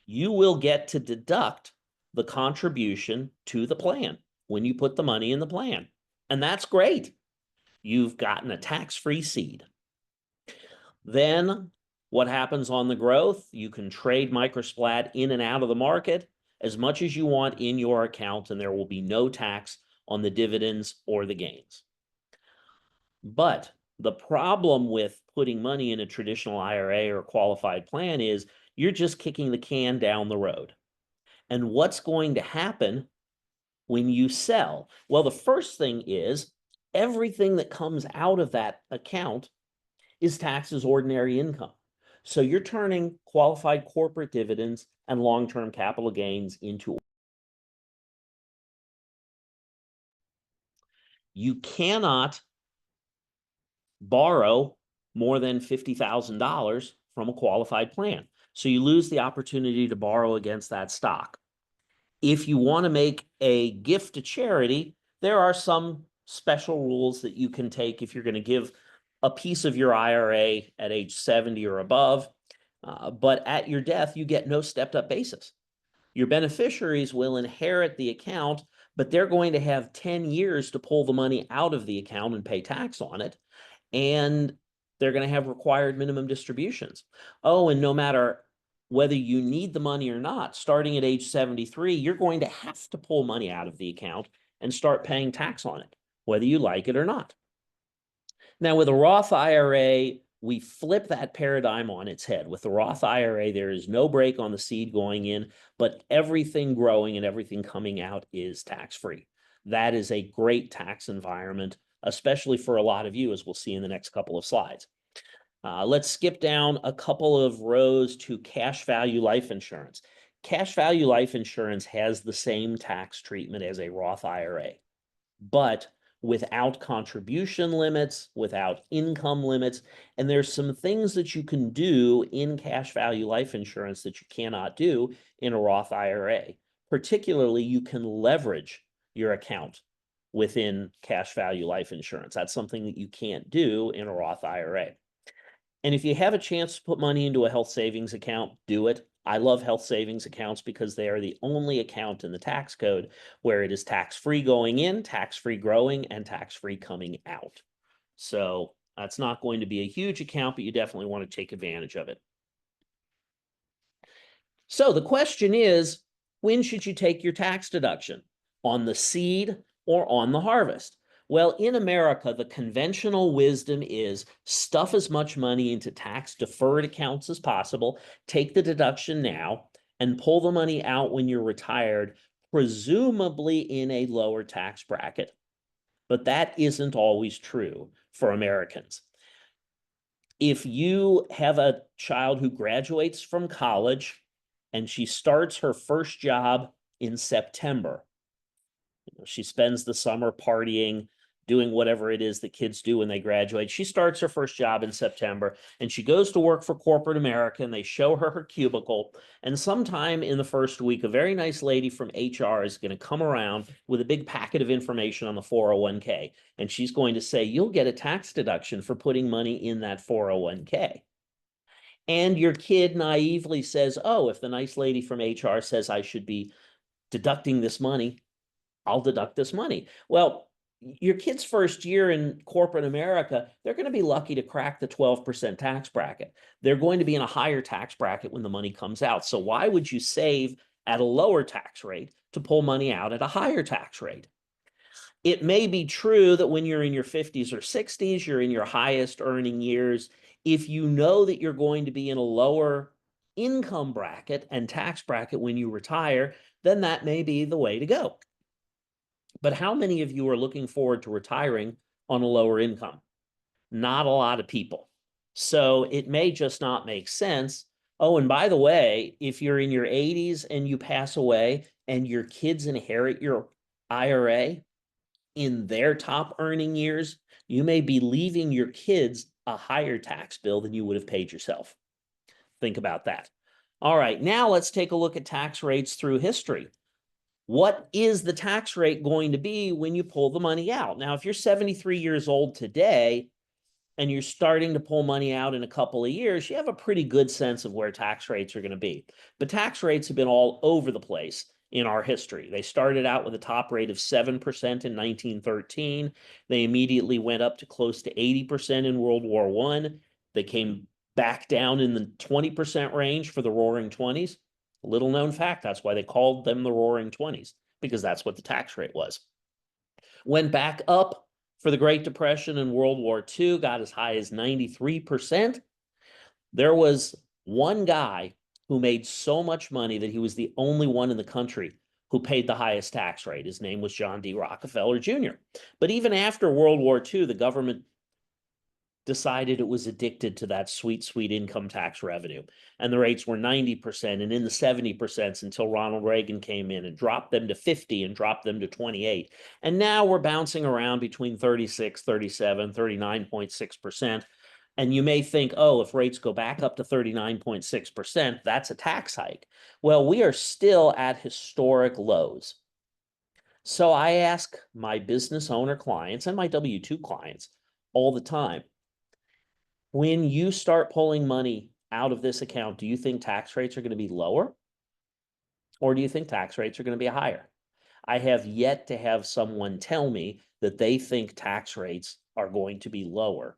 You will get to deduct the contribution to the plan when you put the money in the plan. And that's great. You've gotten a tax-free seed. Then what happens on the growth? You can trade MicroSplat in and out of the market as much as you want in your account, and there will be no tax on the dividends or the gains. But the problem with putting money in a traditional IRA or qualified plan is you're just kicking the can down the road. And what's going to happen when you sell? Well, the first thing is everything that comes out of that account is taxed as ordinary income. So you're turning qualified corporate dividends and long-term capital gains into. You cannot borrow more than $50,000 from a qualified plan. So you lose the opportunity to borrow against that stock. If you want to make a gift to charity, there are some special rules that you can take if you're going to give a piece of your IRA at age 70 or above. But at your death, you get no stepped-up basis. Your beneficiaries will inherit the account, but they're going to have 10 years to pull the money out of the account and pay tax on it. And they're going to have required minimum distributions. Oh, and no matter whether you need the money or not, starting at age 73, you're going to have to pull money out of the account and start paying tax on it, whether you like it or not. Now, with a Roth IRA, we flip that paradigm on its head. With the Roth IRA, there is no break on the seed going in, but everything growing and everything coming out is tax-free. That is a great tax environment, especially for a lot of you, as we'll see in the next couple of slides. Let's skip down a couple of rows to cash value life insurance. Cash value life insurance has the same tax treatment as a Roth IRA, but without contribution limits, without income limits, and there's some things that you can do in cash value life insurance that you cannot do in a Roth IRA. Particularly, you can leverage your account within cash value life insurance. That's something that you can't do in a Roth IRA. And if you have a chance to put money into a health savings account, do it. I love health savings accounts because they are the only account in the tax code where it is tax-free going in, tax-free growing, and tax-free coming out. So that's not going to be a huge account, but you definitely want to take advantage of it. So the question is, when should you take your tax deduction? On the seed or on the harvest? Well, in America, the conventional wisdom is stuff as much money into tax deferred accounts as possible, take the deduction now, and pull the money out when you're retired, presumably in a lower tax bracket. But that isn't always true for Americans. If you have a child who graduates from college and she starts her first job in September, she spends the summer partying, doing whatever it is that kids do when they graduate. She starts her first job in September and she goes to work for corporate America, and they show her her cubicle. And sometime in the first week, a very nice lady from HR is going to come around with a big packet of information on the 401k. And she's going to say, you'll get a tax deduction for putting money in that 401k. And your kid naively says, oh, if the nice lady from HR says I should be deducting this money, I'll deduct this money. Well, your kid's first year in corporate America, they're going to be lucky to crack the 12% tax bracket. They're going to be in a higher tax bracket when the money comes out. So why would you save at a lower tax rate to pull money out at a higher tax rate? It may be true that when you're in your 50s or 60s, you're in your highest earning years. If you know that you're going to be in a lower income bracket and tax bracket when you retire, then that may be the way to go. But how many of you are looking forward to retiring on a lower income? Not a lot of people. So it may just not make sense. Oh, and by the way, if you're in your 80s and you pass away and your kids inherit your IRA in their top earning years, you may be leaving your kids a higher tax bill than you would have paid yourself. Think about that. All right, now let's take a look at tax rates through history. What is the tax rate going to be when you pull the money out? Now, if you're 73 years old today and you're starting to pull money out in a couple of years, you have a pretty good sense of where tax rates are going to be. But tax rates have been all over the place in our history. They started out with a top rate of 7% in 1913. They immediately went up to close to 80% in World War I. They came back down in the 20% range for the Roaring 20s. Little known fact, that's why they called them the Roaring 20s, because that's what the tax rate was. Went back up for the Great Depression and World War II, got as high as 93%. There was one guy who made so much money that he was the only one in the country who paid the highest tax rate. His name was John D. Rockefeller Jr. But even after World War II, the government decided it was addicted to that sweet, sweet income tax revenue. And the rates were 90% and in the 70% until Ronald Reagan came in and dropped them to 50 and dropped them to 28. And now we're bouncing around between 36, 37, 39.6%. And you may think, oh, if rates go back up to 39.6%, that's a tax hike. Well, we are still at historic lows. So I ask my business owner clients and my W-2 clients all the time, when you start pulling money out of this account, do you think tax rates are going to be lower? Or do you think tax rates are going to be higher? I have yet to have someone tell me that they think tax rates are going to be lower.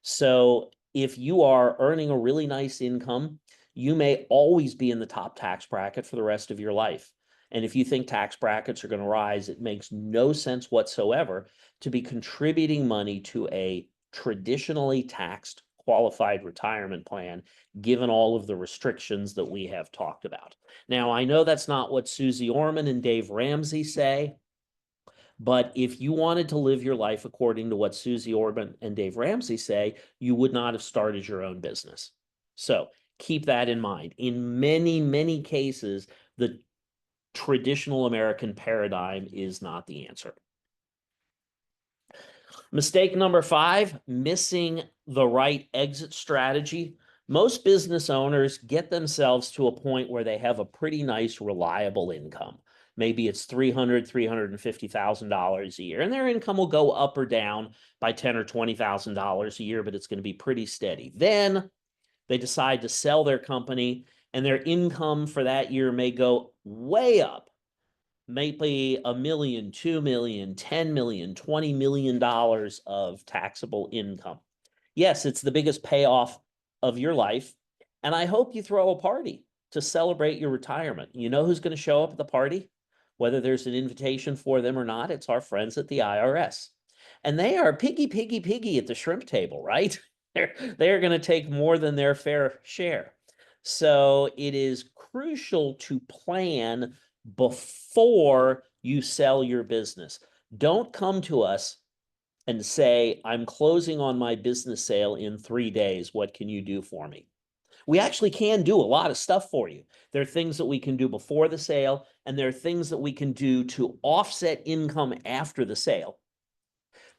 So if you are earning a really nice income, you may always be in the top tax bracket for the rest of your life. And if you think tax brackets are going to rise, it makes no sense whatsoever to be contributing money to a traditionally taxed qualified retirement plan, given all of the restrictions that we have talked about. Now, I know that's not what Susie Orman and Dave Ramsey say, but if you wanted to live your life according to what Susie Orman and Dave Ramsey say, you would not have started your own business. So keep that in mind. In many, many cases, the traditional American paradigm is not the answer. Mistake number 5, missing the right exit strategy. Most business owners get themselves to a point where they have a pretty nice, reliable income. Maybe it's $300,000, $350,000 a year, and their income will go up or down by $10,000 or $20,000 a year, but it's going to be pretty steady. Then they decide to sell their company, and their income for that year may go way up. Maybe $1 million, $2 million, $10 million, $20 million of taxable income. Yes, it's the biggest payoff of your life. And I hope you throw a party to celebrate your retirement. You know who's going to show up at the party? whether there's an invitation for them or not. It's our friends at the IRS. And they are piggy at the shrimp table, right? They're going to take more than their fair share. So it is crucial to plan before you sell your business. Don't come to us and say, I'm closing on my business sale in 3 days. What can you do for me? We actually can do a lot of stuff for you. There are things that we can do before the sale, and there are things that we can do to offset income after the sale.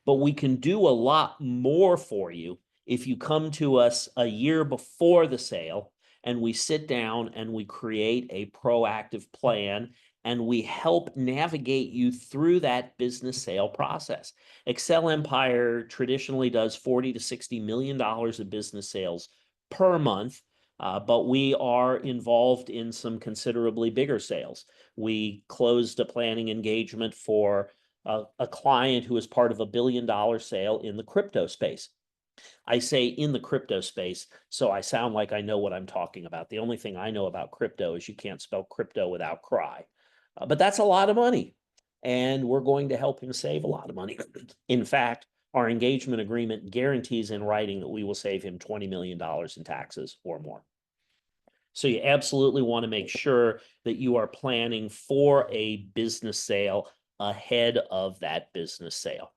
But we can do a lot more for you if you come to us a year before the sale and we sit down and we create a proactive plan and we help navigate you through that business sale process. Excel Empire traditionally does $40 to $60 million of business sales per month, but we are involved in some considerably bigger sales. We closed a planning engagement for a client who is part of $1 billion sale in the crypto space. I say in the crypto space, so I sound like I know what I'm talking about. The only thing I know about crypto is you can't spell crypto without cry. But that's a lot of money, and we're going to help him save a lot of money. In fact, our engagement agreement guarantees in writing that we will save him $20 million in taxes or more. So you absolutely want to make sure that you are planning for a business sale ahead of that business sale.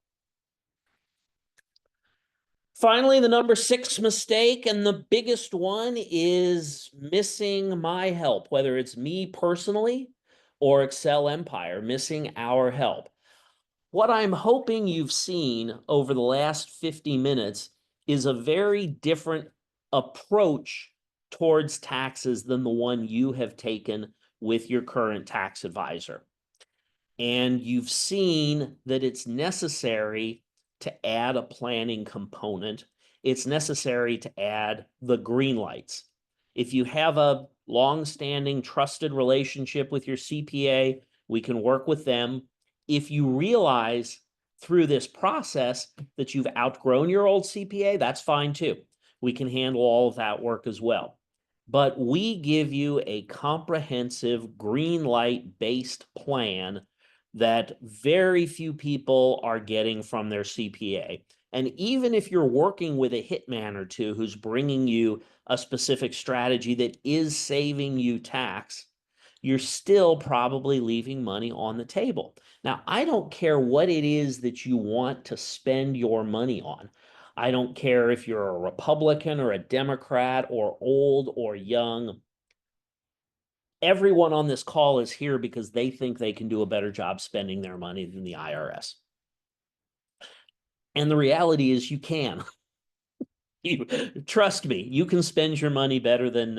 Finally, the number 6 mistake, and the biggest one, is missing my help, whether it's me personally or Excel Empire, missing our help. What I'm hoping you've seen over the last 50 minutes is a very different approach towards taxes than the one you have taken with your current tax advisor. And you've seen that it's necessary to add a planning component. It's necessary to add the green lights. If you have a long-standing trusted relationship with your CPA, we can work with them. If you realize through this process that you've outgrown your old CPA, that's fine too. We can handle all of that work as well. But we give you a comprehensive green light based plan that very few people are getting from their CPA. And even if you're working with a hitman or two who's bringing you a specific strategy that is saving you tax, you're still probably leaving money on the table. Now, I don't care what it is that you want to spend your money on. I don't care if you're a Republican or a Democrat or old or young. Everyone on this call is here because they think they can do a better job spending their money than the IRS. And the reality is you can. You, trust me, you can spend your money better than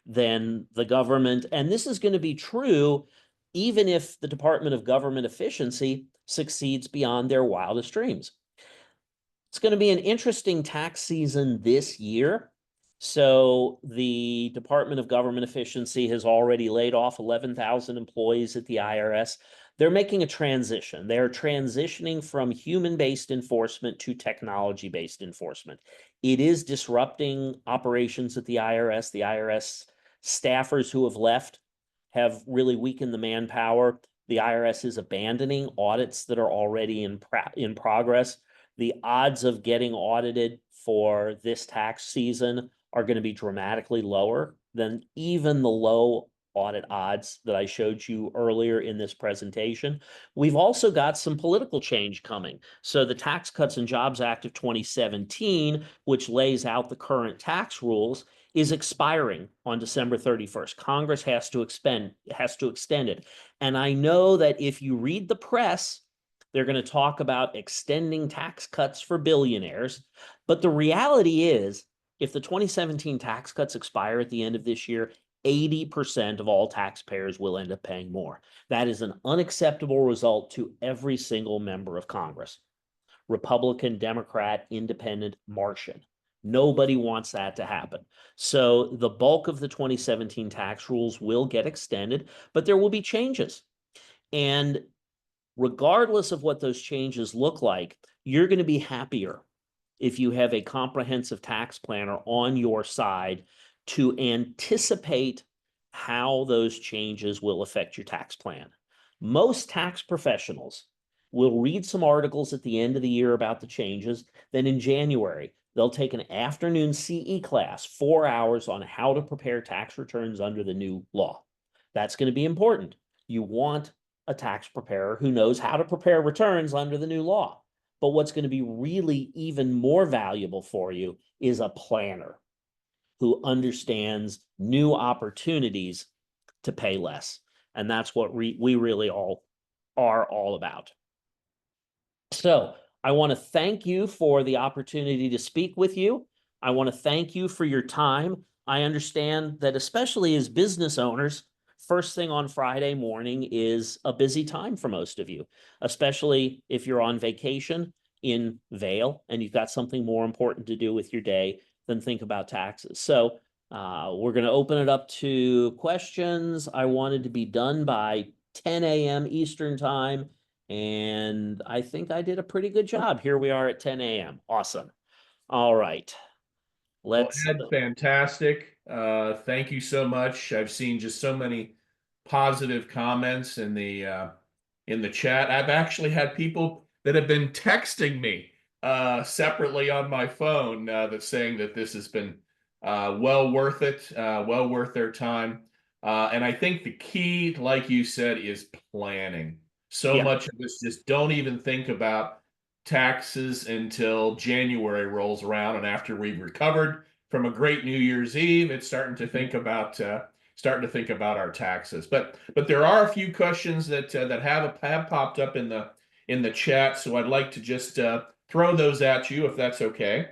the government. And this is going to be true even if the Department of Government Efficiency succeeds beyond their wildest dreams. It's going to be an interesting tax season this year. So the Department of Government Efficiency has already laid off 11,000 employees at the IRS. They're making a transition. They're transitioning from human-based enforcement to technology-based enforcement. It is disrupting operations at the IRS. The IRS staffers who have left have really weakened the manpower. The IRS is abandoning audits that are already in progress. The odds of getting audited for this tax season are going to be dramatically lower than even the low audit odds that I showed you earlier in this presentation. We've also got some political change coming. So the Tax Cuts and Jobs Act of 2017, which lays out the current tax rules, is expiring on December 31st. Congress has to extend it. And I know that if you read the press, they're going to talk about extending tax cuts for billionaires. But the reality is, if the 2017 tax cuts expire at the end of this year, 80% of all taxpayers will end up paying more. That is an unacceptable result to every single member of Congress. Republican, Democrat, Independent, Martian. Nobody wants that to happen. So the bulk of the 2017 tax rules will get extended, but there will be changes. And regardless of what those changes look like, you're going to be happier if you have a comprehensive tax planner on your side to anticipate how those changes will affect your tax plan. Most tax professionals will read some articles at the end of the year about the changes. Then in January, they'll take an afternoon CE class, 4 hours on how to prepare tax returns under the new law. That's going to be important. You want a tax preparer who knows how to prepare returns under the new law. But what's going to be really even more valuable for you is a planner who understands new opportunities to pay less. And that's what we really all are all about. So I want to thank you for the opportunity to speak with you. I want to thank you for your time. I understand that especially as business owners, first thing on Friday morning is a busy time for most of you, especially if you're on vacation in Vail and you've got something more important to do with your day than think about taxes. So we're going to open it up to questions. I wanted to be done by 10 a.m. Eastern time, and I think I did a pretty good job. Here we are at 10 a.m. Awesome. All right. Let's. Well, Ed, fantastic. Thank you so much. I've seen just so many positive comments in the chat. I've actually had people that have been texting me separately on my phone that's saying that this has been well worth it, well worth their time. And I think the key, like you said, is planning. So Yeah. much of this just don't even think about taxes until January rolls around, and after we've recovered from a great New Year's Eve, it's starting to think about our taxes. But there are a few questions that have popped up in the chat, so I'd like to just throw those at you if that's okay.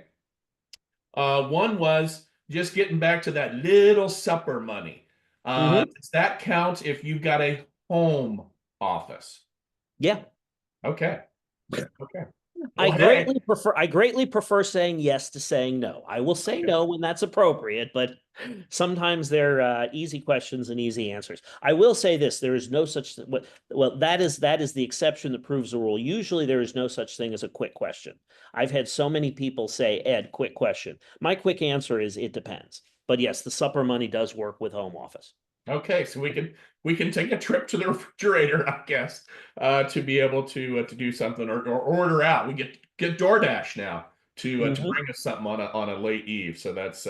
One was just getting back to that little supper money. Does that count if you've got a home office? Yeah. Okay. Okay. I Well, hey, greatly prefer saying yes to saying no. I will say no when that's appropriate, but sometimes they're easy questions and easy answers. I will say this: there is no such well, that is the exception that proves the rule. Usually, there is no such thing as a quick question. I've had so many people say, "Ed, quick question." My quick answer is it depends. But yes, the supper money does work with home office. okay, so we can take a trip to the refrigerator, I guess, to be able to do something or order out. We get DoorDash now to bring us something on a late eve. So that's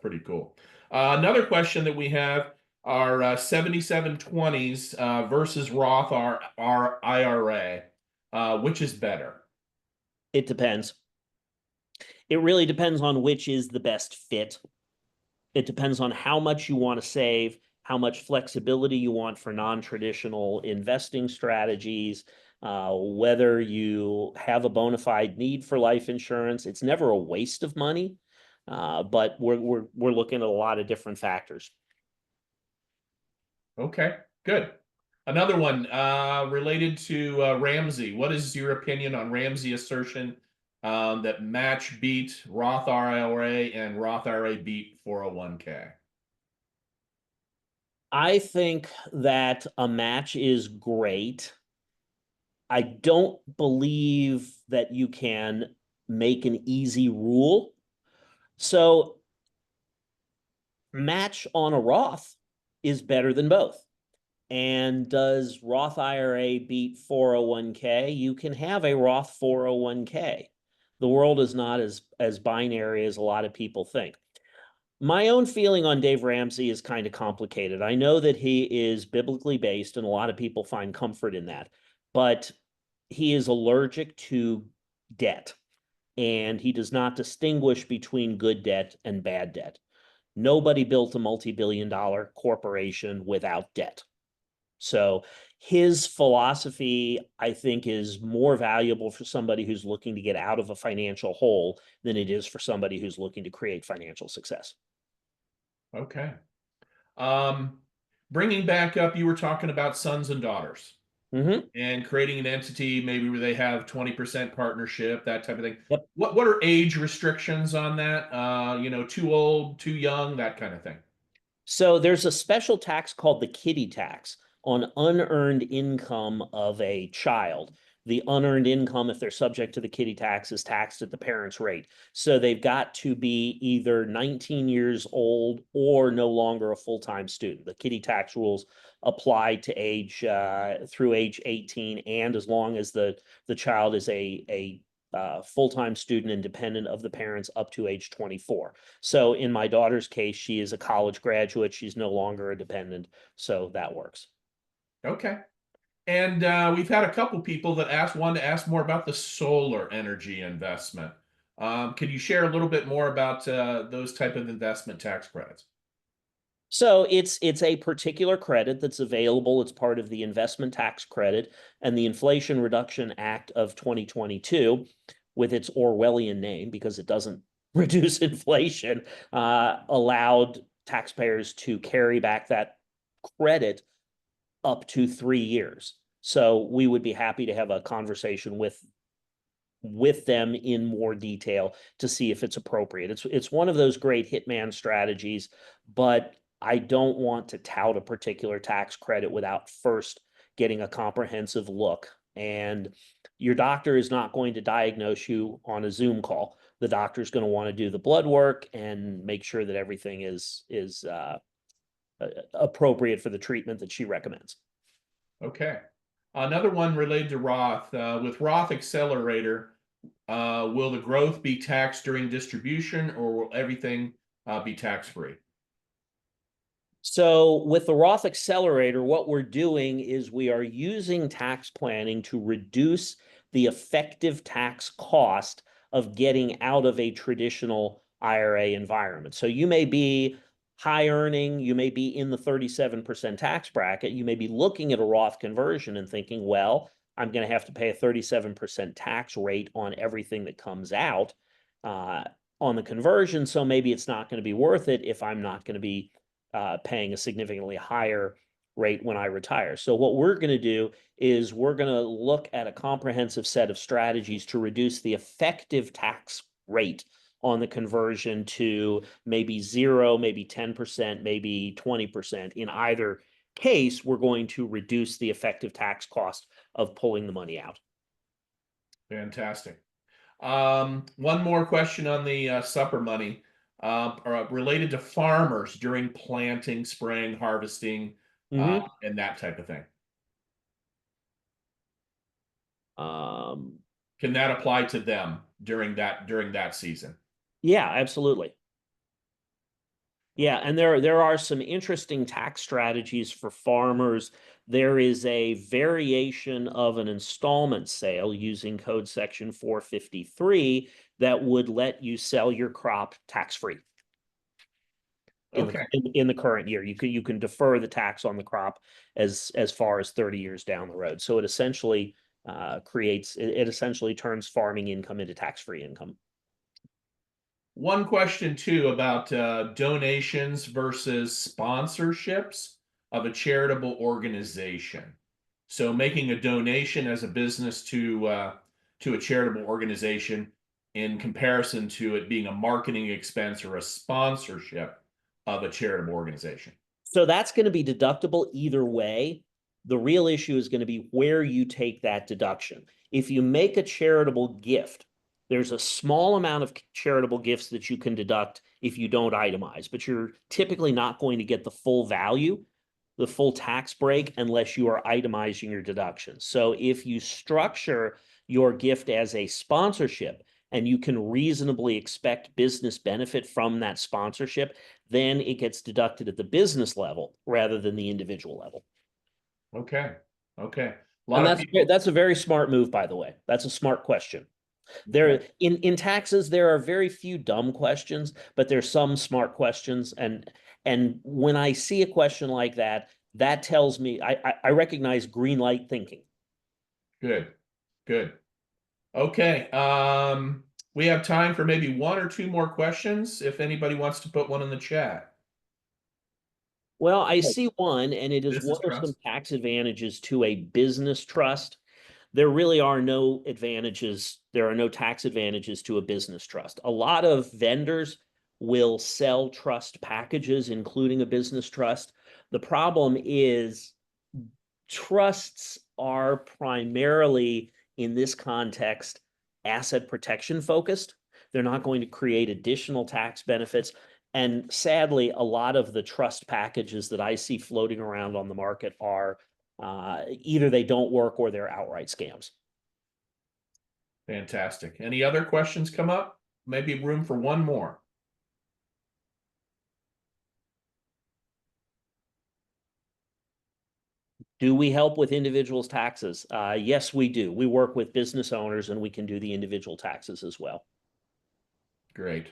pretty cool. Another question that we have are 7720s versus Roth our IRA. Which is better? It depends. It really depends on which is the best fit. It depends on how much you want to save, how much flexibility you want for non-traditional investing strategies, whether you have a bona fide need for life insurance. It's never a waste of money, but we're looking at a lot of different factors. Okay, good. Another one related to Ramsey. What is your opinion on Ramsey assertion that match beat Roth IRA and Roth IRA beat 401k? I think that a match is great. I don't believe that you can make an easy rule. So match on a Roth is better than both. And does Roth IRA beat 401k? You can have a Roth 401k. The world is not as binary as a lot of people think. My own feeling on Dave Ramsey is kind of complicated. I know that he is biblically based, and a lot of people find comfort in that, but he is allergic to debt, and he does not distinguish between good debt and bad debt. Nobody built a multi-billion-dollar corporation without debt. So his philosophy, I think, is more valuable for somebody who's looking to get out of a financial hole than it is for somebody who's looking to create financial success. Okay. Bringing back up, you were talking about sons and daughters and creating an entity maybe where they have 20% partnership, that type of thing. Yep. What are age restrictions on that? Too old, too young, that kind of thing. So there's a special tax called the kiddie tax on unearned income of a child. the unearned income, if they're subject to the kiddie tax, is taxed at the parent's rate. So they've got to be either 19 years old or no longer a full-time student. The kiddie tax rules apply to age through age 18, and as long as the child is a full-time student and dependent of the parents up to age 24. So in my daughter's case, she is a college graduate. She's no longer a dependent, so that works. Okay. And we've had a couple people that wanted to ask more about the solar energy investment. Could you share a little bit more about those type of investment tax credits? So it's a particular credit that's available. It's part of the investment tax credit, and the Inflation Reduction Act of 2022, with its Orwellian name, because it doesn't reduce inflation, allowed taxpayers to carry back that credit up to 3 years. So we would be happy to have a conversation with them in more detail to see if it's appropriate. It's one of those great hitman strategies, but I don't want to tout a particular tax credit without first getting a comprehensive look. And your doctor is not going to diagnose you on a Zoom call. The doctor's going to want to do the blood work and make sure that everything is appropriate for the treatment that she recommends. Okay. Another one related to Roth. With Roth Accelerator, will the growth be taxed during distribution, or will everything be tax-free? So with the Roth Accelerator, what we're doing is we are using tax planning to reduce the effective tax cost of getting out of a traditional IRA environment. So you may be high earning, you may be in the 37% tax bracket, you may be looking at a Roth conversion and thinking, well, I'm going to have to pay a 37% tax rate on everything that comes out on the conversion, so maybe it's not going to be worth it if I'm not going to be paying a significantly higher rate when I retire. So what we're going to do is we're going to look at a comprehensive set of strategies to reduce the effective tax rate on the conversion to maybe 0, maybe 10%, maybe 20%. In either case, we're going to reduce the effective tax cost of pulling the money out. Fantastic. One more question on the supper money related to farmers during planting, spraying, harvesting, and that type of thing. Can that apply to them during that season? Yeah, absolutely. Yeah, and there are some interesting tax strategies for farmers. There is a variation of an installment sale using code section 453 that would let you sell your crop tax-free. In the current year, you can defer the tax on the crop as far as 30 years down the road. So it essentially turns farming income into tax-free income. One question too about donations versus sponsorships of a charitable organization. So making a donation as a business to a charitable organization in comparison to it being a marketing expense or a sponsorship of a charitable organization. So that's going to be deductible either way. The real issue is going to be where you take that deduction. If you make a charitable gift, there's a small amount of charitable gifts that you can deduct if you don't itemize, but you're typically not going to get the full value, the full tax break, unless you are itemizing your deductions. So if you structure your gift as a sponsorship and you can reasonably expect business benefit from that sponsorship, then it gets deducted at the business level rather than the individual level. Okay. That's a very smart move, by the way. That's a smart question. In taxes, there are very few dumb questions, but there's some smart questions. And when I see a question like that, that tells me I recognize green light thinking. Good. Okay. We have time for maybe 1 or 2 more questions if anybody wants to put one in the chat. Well, I see one, and it is Business what are some trust? tax advantages to a business trust? There really are no advantages. There are no tax advantages to a business trust. A lot of vendors will sell trust packages, including a business trust. The problem is trusts are primarily in this context, asset protection focused. They're not going to create additional tax benefits. And sadly, a lot of the trust packages that I see floating around on the market are either they don't work or they're outright scams. Fantastic. Any other questions come up? Maybe room for one more. Do we help with individuals' taxes? Yes, we do. We work with business owners and we can do the individual taxes as well. Great.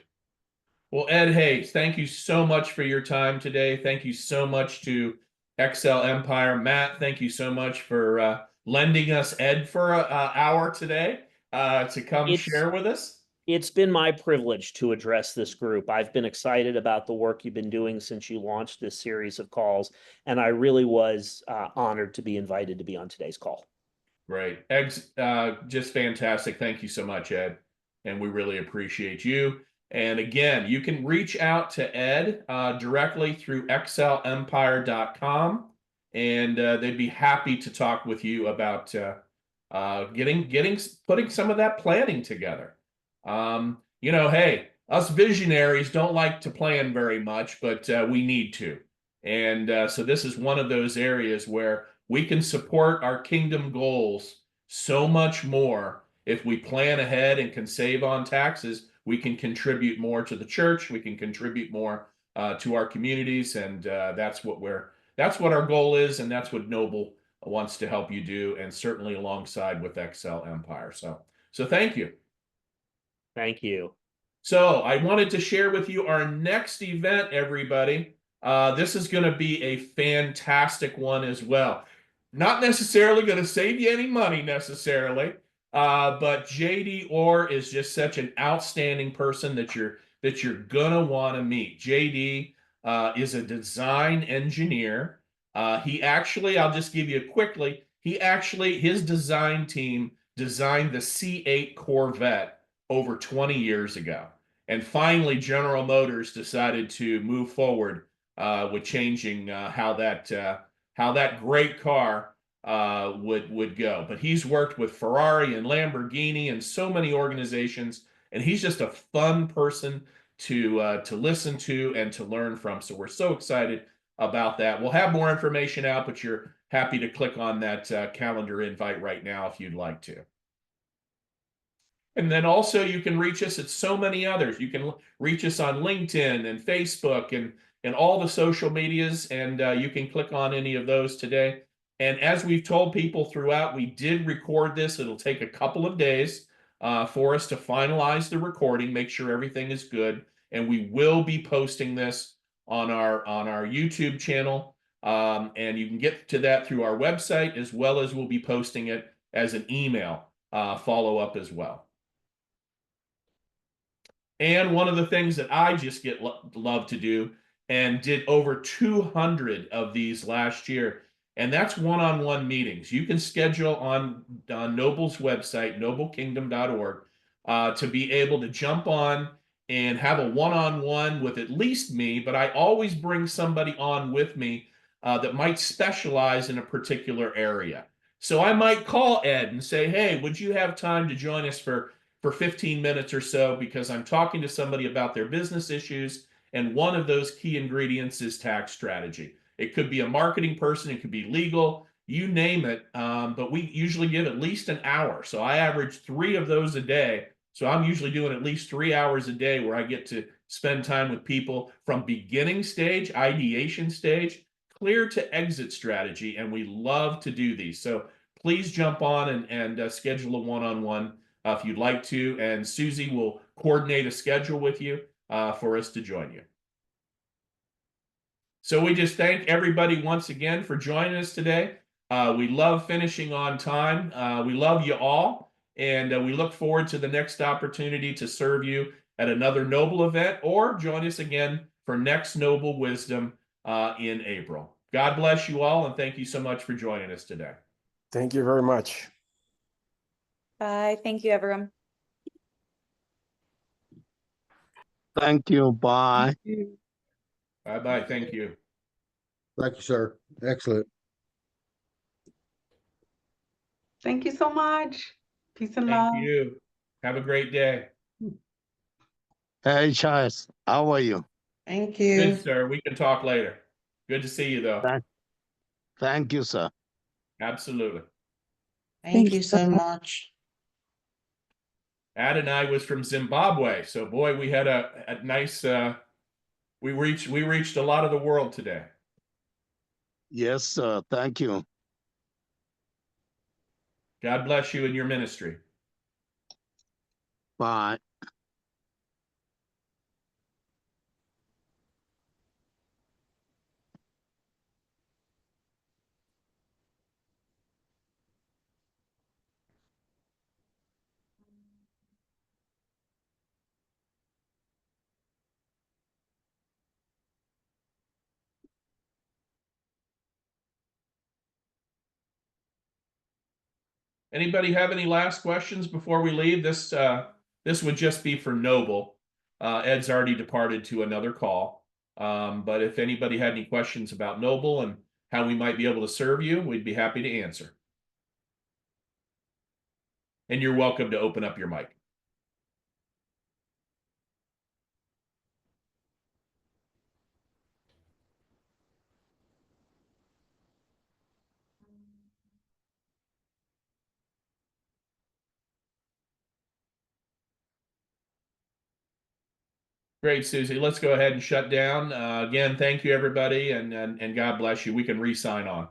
Well, Ed Hayes, thank you so much for your time today. Thank you so much to Excel Empire. Matt, thank you so much for lending us Ed for an hour today to come share with us. It's been my privilege to address this group. I've been excited about the work you've been doing since you launched this series of calls, and I really was honored to be invited to be on today's call. Great. Just fantastic. Thank you so much, Ed. And we really appreciate you. And again, you can reach out to Ed directly through excelempire.com, and they'd be happy to talk with you about putting some of that planning together. Hey, us visionaries don't like to plan very much, but we need to. And so this is one of those areas where we can support our kingdom goals so much more if we plan ahead and can save on taxes. We can contribute more to the church. We can contribute more to our communities, and that's what our goal is, and that's what Noble wants to help you do, and certainly alongside with Excel Empire. So thank you. Thank you. So I wanted to share with you our next event, everybody. This is going to be a fantastic one as well. Not necessarily going to save you any money necessarily, but JD Orr is just such an outstanding person that you're gonna want to meet. JD is a design engineer. I'll just give you quickly. His design team designed the C8 Corvette over 20 years ago, and finally General Motors decided to move forward with changing how that great car would go. But he's worked with Ferrari and Lamborghini and so many organizations, and he's just a fun person to listen to and to learn from. So we're so excited about that. We'll have more information out, but you're happy to click on that calendar invite right now if you'd like to. And then also you can reach us at so many others. You can reach us on LinkedIn and Facebook and all the social medias, and you can click on any of those today. And as we've told people throughout, we did record this. It'll take a couple of days for us to finalize the recording, make sure everything is good. And we will be posting this on our YouTube channel. And you can get to that through our website, as well as we'll be posting it as an email follow-up as well. And one of the things that I just love to do, and did over 200 of these last year, and that's one-on-one meetings. You can schedule on Noble's website, noblekingdom.org, to be able to jump on and have a one-on-one with at least me, but I always bring somebody on with me that might specialize in a particular area. So I might call Ed and say, hey, would you have time to join us for 15 minutes or so, because I'm talking to somebody about their business issues, and one of those key ingredients is tax strategy. It could be a marketing person, it could be legal, you name it, but we usually give at least an hour. So I average 3 of those a day. So I'm usually doing at least 3 hours a day where I get to spend time with people from beginning stage, ideation stage, clear to exit strategy, and we love to do these. So please jump on and schedule a one-on-one if you'd like to, and Susie will coordinate a schedule with you for us to join you. So we just thank everybody once again for joining us today. We love finishing on time. We love you all, and we look forward to the next opportunity to serve you at another Noble event, or join us again for next Noble Wisdom in April. God bless you all, and thank you so much for joining us today. Thank you very much. Bye. Thank you, everyone. Thank you. Bye. Bye-bye. Thank you. Thank you, sir. Excellent. Thank you so much. Peace and Thank love. you. Have a great day. Hey, Charles, how are you? Thank Good, you. sir. We can talk later. Good to see you, though. Thank you, sir. Absolutely. Thank you so much. Adonai was from Zimbabwe, so boy, we had a nice. We reached a lot of the world today. Yes, sir. Thank you. God bless you in your ministry. Bye. Anybody have any last questions before we leave? This would just be for Noble. Ed's already departed to another call. But if anybody had any questions about Noble and how we might be able to serve you, we'd be happy to answer. And you're welcome to open up your mic. Great, Susie. Let's go ahead and shut down. Again, thank you, everybody, and God bless you. We can re-sign on.